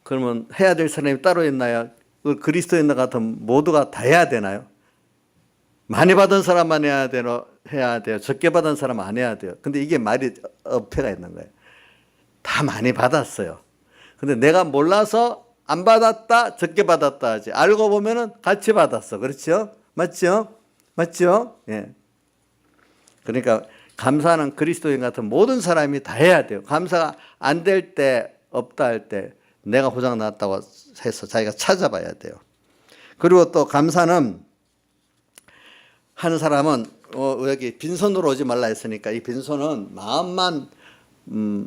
그러면 해야 될 사람이 따로 있나요? 그리스도인 같은 모두가 다 해야 되나요? 많이 받은 사람만 해야 돼요. 적게 받은 사람은 안 해야 돼요. 근데 이게 말이 어폐가 있는 거예요. 다 많이 받았어요. 근데 내가 몰라서 안 받았다, 적게 받았다 하지. 알고 보면은 같이 받았어. 그렇죠? 맞죠? 예. 그러니까 감사는 그리스도인 같은 모든 사람이 다 해야 돼요. 감사가 안 될 때, 없다 할 때 내가 고장 났다고 해서 자기가 찾아봐야 돼요. 그리고 또 감사는 하는 사람은 여기 빈손으로 오지 말라 했으니까 이 빈손은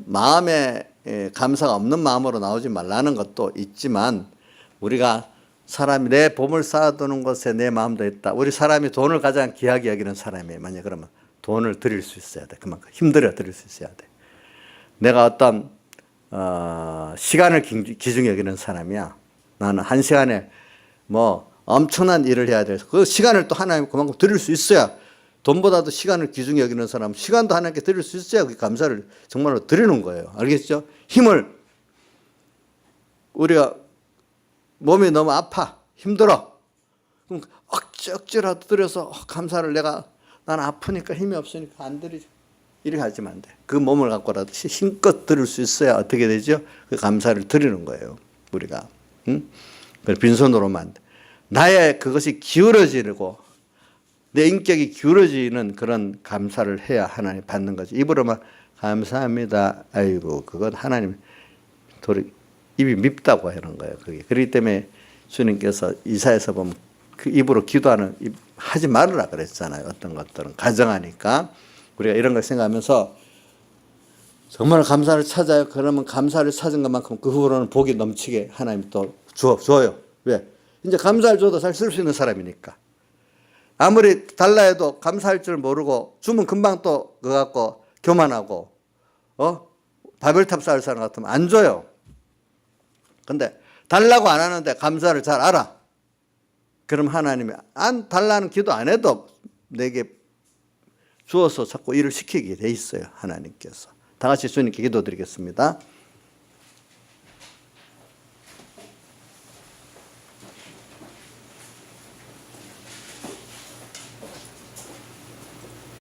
마음에 감사가 없는 마음으로 나오지 말라는 것도 있지만 우리가 사람이 내 보물 쌓아두는 곳에 내 마음도 있다. 우리 사람이 돈을 가장 귀하게 여기는 사람이에요. 만약 그러면 돈을 드릴 수 있어야 돼. 그만큼 힘들어 드릴 수 있어야 돼. 내가 어떤 시간을 귀중히 여기는 사람이야. 나는 한 시간에 엄청난 일을 해야 돼서 그 시간을 또 하나님 그만큼 드릴 수 있어야 돈보다도 시간을 귀중히 여기는 사람 시간도 하나님께 드릴 수 있어야 그 감사를 정말로 드리는 거예요. 알겠죠? 힘을 우리가 몸이 너무 아파 힘들어 그럼 억지라도 드려서 감사를 나는 아프니까 힘이 없으니까 안 드리죠. 이렇게 하지만 안 돼. 그 몸을 갖고라도 힘껏 드릴 수 있어야 어떻게 되죠? 그 감사를 드리는 거예요. 우리가. 빈손으로만 안 돼. 나의 그것이 기울어지고 내 인격이 기울어지는 그런 감사를 해야 하나님 받는 거지. 입으로만 감사합니다. 아이고 그건 하나님 입이 밉다고 하는 거예요. 그게. 그렇기 때문에 주님께서 이사야서 보면 그 입으로 기도하는 하지 말으라 그랬잖아요. 어떤 것들은 가정하니까 우리가 이런 걸 생각하면서 정말 감사를 찾아요. 그러면 감사를 찾은 것만큼 그 후로는 복이 넘치게 하나님 또 줘요. 왜? 이제 감사를 줘도 잘 쓸 수 있는 사람이니까. 아무리 달라 해도 감사할 줄 모르고 주면 금방 또 그거 갖고 교만하고 바벨탑 쌓을 사람 같으면 안 줘요. 근데 달라고 안 하는데 감사를 잘 알아. 그럼 하나님이 안 달라는 기도 안 해도 내게 주어서 자꾸 일을 시키게 돼 있어요. 하나님께서. 다 같이 주님께 기도드리겠습니다.